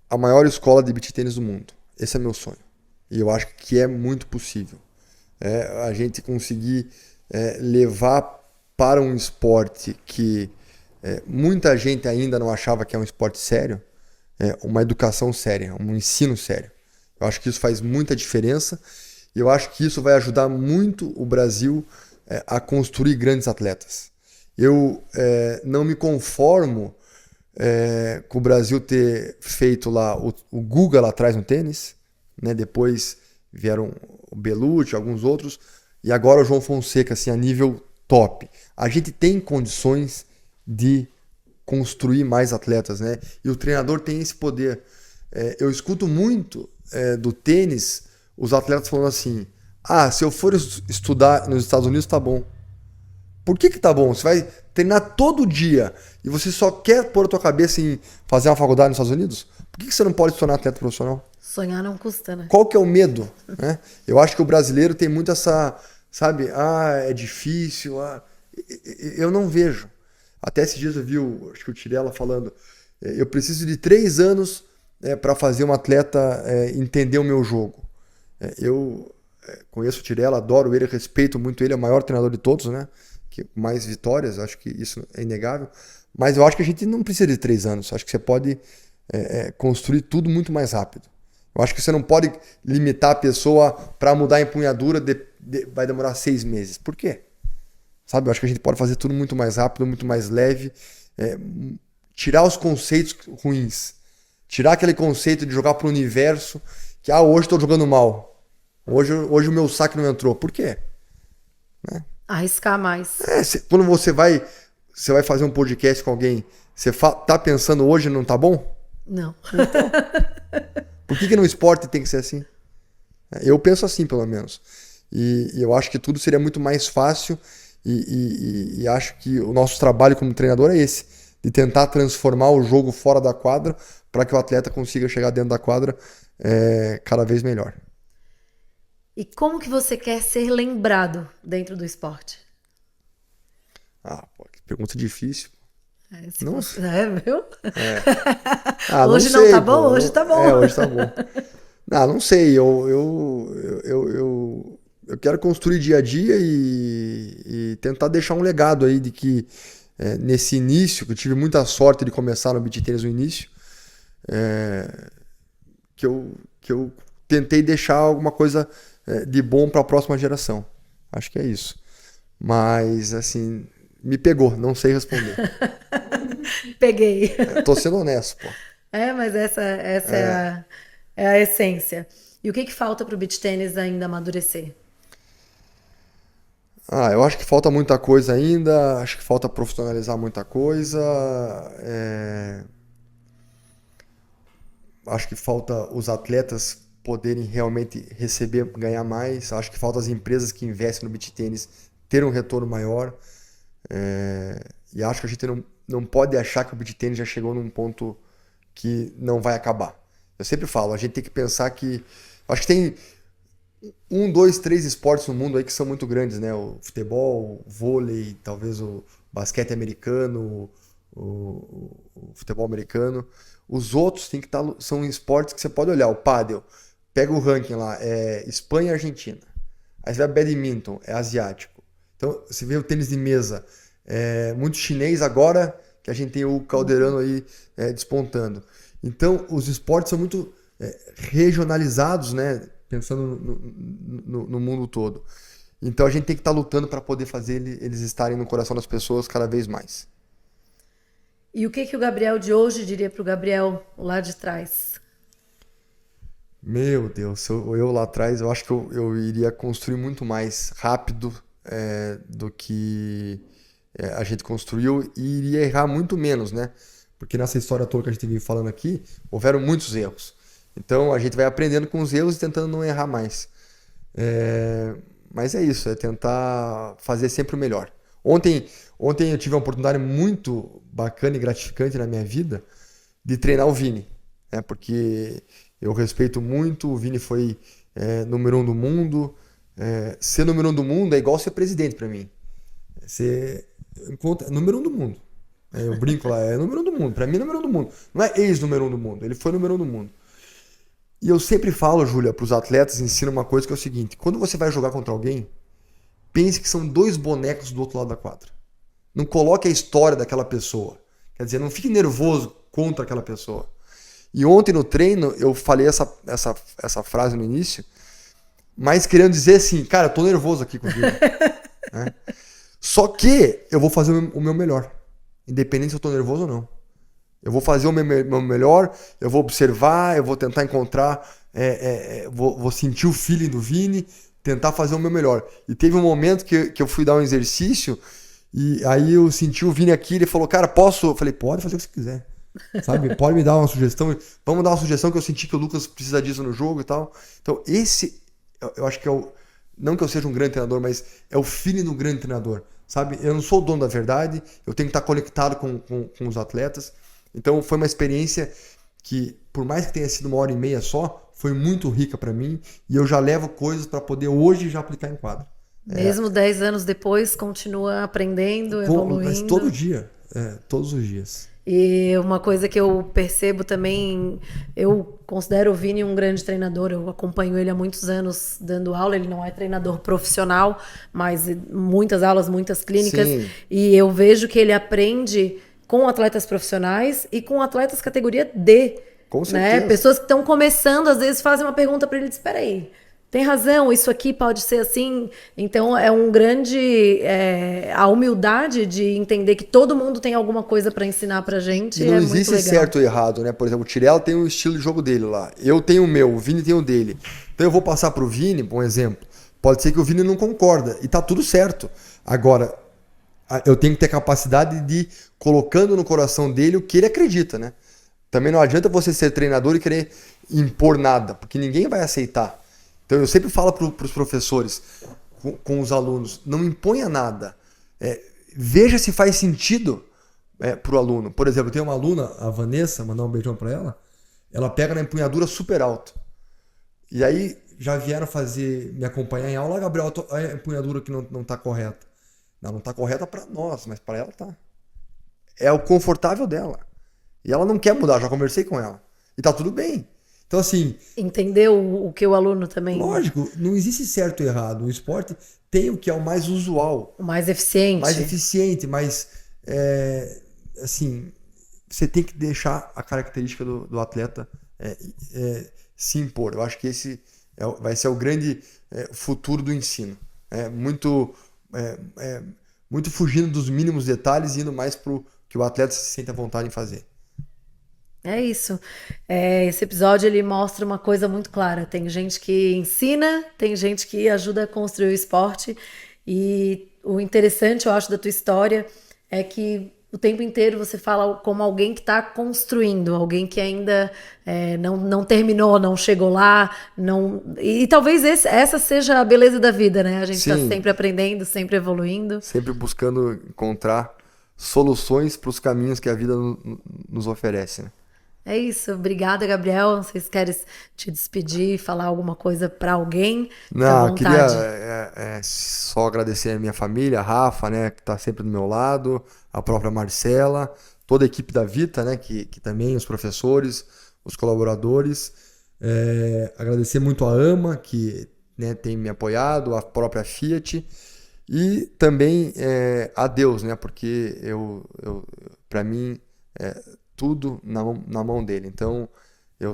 a maior escola de beach tênis do mundo. Esse é meu sonho. E eu acho que é muito possível. A gente conseguir levar para um esporte que muita gente ainda não achava que é um esporte sério, uma educação séria, um ensino sério. Eu acho que isso faz muita diferença e eu acho que isso vai ajudar muito o Brasil a construir grandes atletas. Eu não me conformo com o Brasil ter feito lá o Guga lá atrás no tênis, né? Depois vieram o Belucci, alguns outros, e agora o João Fonseca, assim, a nível top. A gente tem condições de construir mais atletas, né? E o treinador tem esse poder. Eu escuto muito do tênis os atletas falando assim, se eu for estudar nos Estados Unidos tá bom. Por que tá bom? Você vai treinar todo dia e você só quer pôr a tua cabeça em fazer uma faculdade nos Estados Unidos? Por que você não pode se tornar atleta profissional? Sonhar não custa, né? Qual que é o medo? Né? Eu acho que o brasileiro tem muito essa, sabe, é difícil. Eu não vejo. Até esses dias eu vi, acho que o Tirella falando, eu preciso de 3 anos para fazer um atleta entender o meu jogo. Eu conheço o Tirella, adoro ele, respeito muito ele, é o maior treinador de todos, né? Mais vitórias, acho que isso é inegável. Mas eu acho que a gente não precisa de 3 anos. Acho que você pode construir tudo muito mais rápido. Eu acho que você não pode limitar a pessoa para mudar a empunhadura, vai demorar 6 meses. Por quê? Sabe, eu acho que a gente pode fazer tudo muito mais rápido, muito mais leve. Tirar os conceitos ruins. Tirar aquele conceito de jogar para o universo, que hoje estou jogando mal. Hoje o meu saque não entrou. Por quê? Né? Arriscar mais. Quando você vai fazer um podcast com alguém, você tá pensando hoje não tá bom? Não. Então, por que no esporte tem que ser assim? Eu penso assim, pelo menos. E eu acho que tudo seria muito mais fácil e acho que o nosso trabalho como treinador é esse, de tentar transformar o jogo fora da quadra para que o atleta consiga chegar dentro da quadra cada vez melhor. E como que você quer ser lembrado dentro do esporte? Que pergunta difícil. Viu? Hoje não tá bom? Hoje tá bom. Hoje tá bom. Não sei. Eu quero construir dia a dia e tentar deixar um legado aí de que nesse início, que eu tive muita sorte de começar no beach tennis no início, que eu tentei deixar alguma coisa de bom para a próxima geração. Acho que é isso. Mas, assim, me pegou, não sei responder. Peguei. Tô sendo honesto, pô. Mas essa é a essência. E o que falta pro beach tênis ainda amadurecer? Eu acho que falta muita coisa ainda, acho que falta profissionalizar muita coisa. Acho que falta os atletas poderem realmente receber, ganhar mais. Acho que falta as empresas que investem no beach tênis ter um retorno maior. E acho que a gente não pode achar que o beach tênis já chegou num ponto que não vai acabar. Eu sempre falo, a gente tem que pensar que... Acho que tem 1, 2, 3 esportes no mundo aí que são muito grandes, né? O futebol, o vôlei, talvez o basquete americano, o futebol americano. Os outros tem que são esportes que você pode olhar. O pádel, pega o ranking lá, é Espanha e Argentina. Aí você vai badminton, é asiático. Então, você vê o tênis de mesa, muito chinês agora, que a gente tem o Calderano aí despontando. Então, os esportes são muito regionalizados, né? Pensando no mundo todo. Então, a gente tem que estar lutando para poder fazer eles estarem no coração das pessoas cada vez mais. E o que o Gabriel de hoje diria para o Gabriel lá de trás? Meu Deus, eu lá atrás, eu acho que eu iria construir muito mais rápido do que a gente construiu e iria errar muito menos, né? Porque nessa história toda que a gente vive falando aqui, houveram muitos erros. Então a gente vai aprendendo com os erros e tentando não errar mais. Mas é isso, é tentar fazer sempre o melhor. Ontem eu tive uma oportunidade muito bacana e gratificante na minha vida de treinar o Vini, né? Porque eu respeito muito, o Vini foi número 1 do mundo. Ser número 1 do mundo é igual ser presidente para mim. Ser número 1 do mundo. Eu brinco lá, é número 1 do mundo. Para mim é número 1 do mundo. Não é ex-número 1 do mundo, ele foi número 1 do mundo. E eu sempre falo, Júlia, para os atletas, ensino uma coisa que é o seguinte: quando você vai jogar contra alguém, pense que são 2 bonecos do outro lado da quadra. Não coloque a história daquela pessoa. Quer dizer, não fique nervoso contra aquela pessoa. E ontem no treino eu falei essa frase no início, mas querendo dizer assim, cara, eu tô nervoso aqui com o Vini. Né? Só que eu vou fazer o meu melhor, independente se eu tô nervoso ou não. Eu vou fazer o meu melhor, eu vou observar, eu vou tentar encontrar, vou sentir o feeling do Vini, tentar fazer o meu melhor. E teve um momento que eu fui dar um exercício e aí eu senti o Vini aqui, ele falou, cara, posso? Eu falei, pode fazer o que você quiser. Sabe? Pode me dar uma sugestão. Vamos dar uma sugestão que eu senti que o Lucas precisa disso no jogo e tal. Então esse, eu acho que não que eu seja um grande treinador, mas é o feeling do grande treinador. Sabe? Eu não sou o dono da verdade, eu tenho que estar conectado com os atletas. Então foi uma experiência que, por mais que tenha sido 1h30 só, foi muito rica para mim e eu já levo coisas para poder hoje já aplicar em quadra. Mesmo 10 anos depois, continua aprendendo, evoluindo. Mas todo dia, todos os dias. E uma coisa que eu percebo também, eu considero o Vini um grande treinador, eu acompanho ele há muitos anos dando aula, ele não é treinador profissional, mas muitas aulas, muitas clínicas, Sim. E eu vejo que ele aprende com atletas profissionais e com atletas categoria D. Com certeza. Né? Pessoas que estão começando, às vezes fazem uma pergunta para ele e dizem, espera aí, tem razão, isso aqui pode ser assim. Então é um grande... a humildade de entender que todo mundo tem alguma coisa para ensinar pra gente. E não muito existe legal. certo ou errado, né? Por exemplo, o Tirella tem o estilo de jogo dele lá. Eu tenho o meu, o Vini tem o dele. Então eu vou passar pro Vini, por exemplo. Pode ser que o Vini não concorda. E tá tudo certo. Agora, eu tenho que ter capacidade de ir colocando no coração dele o que ele acredita, né? Também não adianta você ser treinador e querer impor nada, porque ninguém vai aceitar. Então eu sempre falo para os professores, com os alunos, não imponha nada. Veja se faz sentido para o aluno. Por exemplo, eu tenho uma aluna, a Vanessa, mandar um beijão para ela pega na empunhadura super alto. E aí já vieram me acompanhar em aula, Gabriel, a empunhadura que não está correta. Não está correta para nós, mas para ela tá. É o confortável dela. E ela não quer mudar, já conversei com ela. E tá tudo bem. Então, assim... Entendeu o que o aluno também... Lógico, não existe certo ou errado. O esporte tem o que é o mais usual. O mais eficiente. Mais eficiente, mas... assim, você tem que deixar a característica do atleta se impor. Eu acho que esse vai ser o grande futuro do ensino. Muito fugindo dos mínimos detalhes e indo mais pro que o atleta se sente à vontade em fazer. É isso. Esse episódio ele mostra uma coisa muito clara. Tem gente que ensina, tem gente que ajuda a construir o esporte. E o interessante, eu acho, da tua história é que o tempo inteiro você fala como alguém que está construindo, alguém que ainda não terminou, não chegou lá. E talvez essa seja a beleza da vida, né? A gente está sempre aprendendo, sempre evoluindo. Sempre buscando encontrar soluções para os caminhos que a vida nos oferece, né? É isso. Obrigada, Gabriel. Não sei se queres te despedir, falar alguma coisa para alguém. Não, queria só agradecer a minha família, a Rafa, né, que está sempre do meu lado, a própria Marcela, toda a equipe da Vita, né? Que também os professores, os colaboradores. Agradecer muito a AMA, que, né, tem me apoiado, a própria Fiat. E também a Deus, né? Porque para mim, tudo na mão dele. Então, eu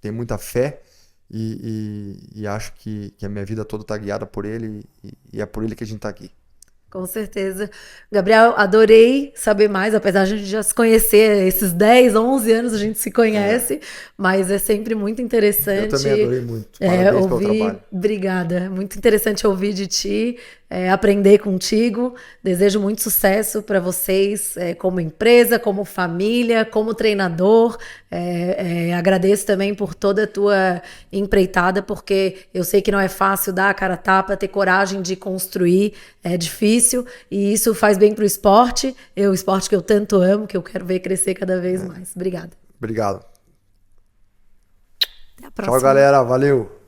tenho muita fé e acho que a minha vida toda está guiada por ele e é por ele que a gente está aqui. Com certeza. Gabriel, adorei saber mais, apesar de a gente já se conhecer, esses 10, 11 anos a gente se conhece, mas é sempre muito interessante. Eu também adorei muito. Parabéns pelo trabalho. Obrigada. Muito interessante ouvir de ti, aprender contigo. Desejo muito sucesso para vocês, como empresa, como família, como treinador. Agradeço também por toda a tua empreitada, porque eu sei que não é fácil dar a cara a tapa, ter coragem de construir, é difícil, e isso faz bem para o esporte que eu tanto amo, que eu quero ver crescer cada vez mais. Obrigada. Obrigado. Até a próxima. Tchau, galera. Valeu.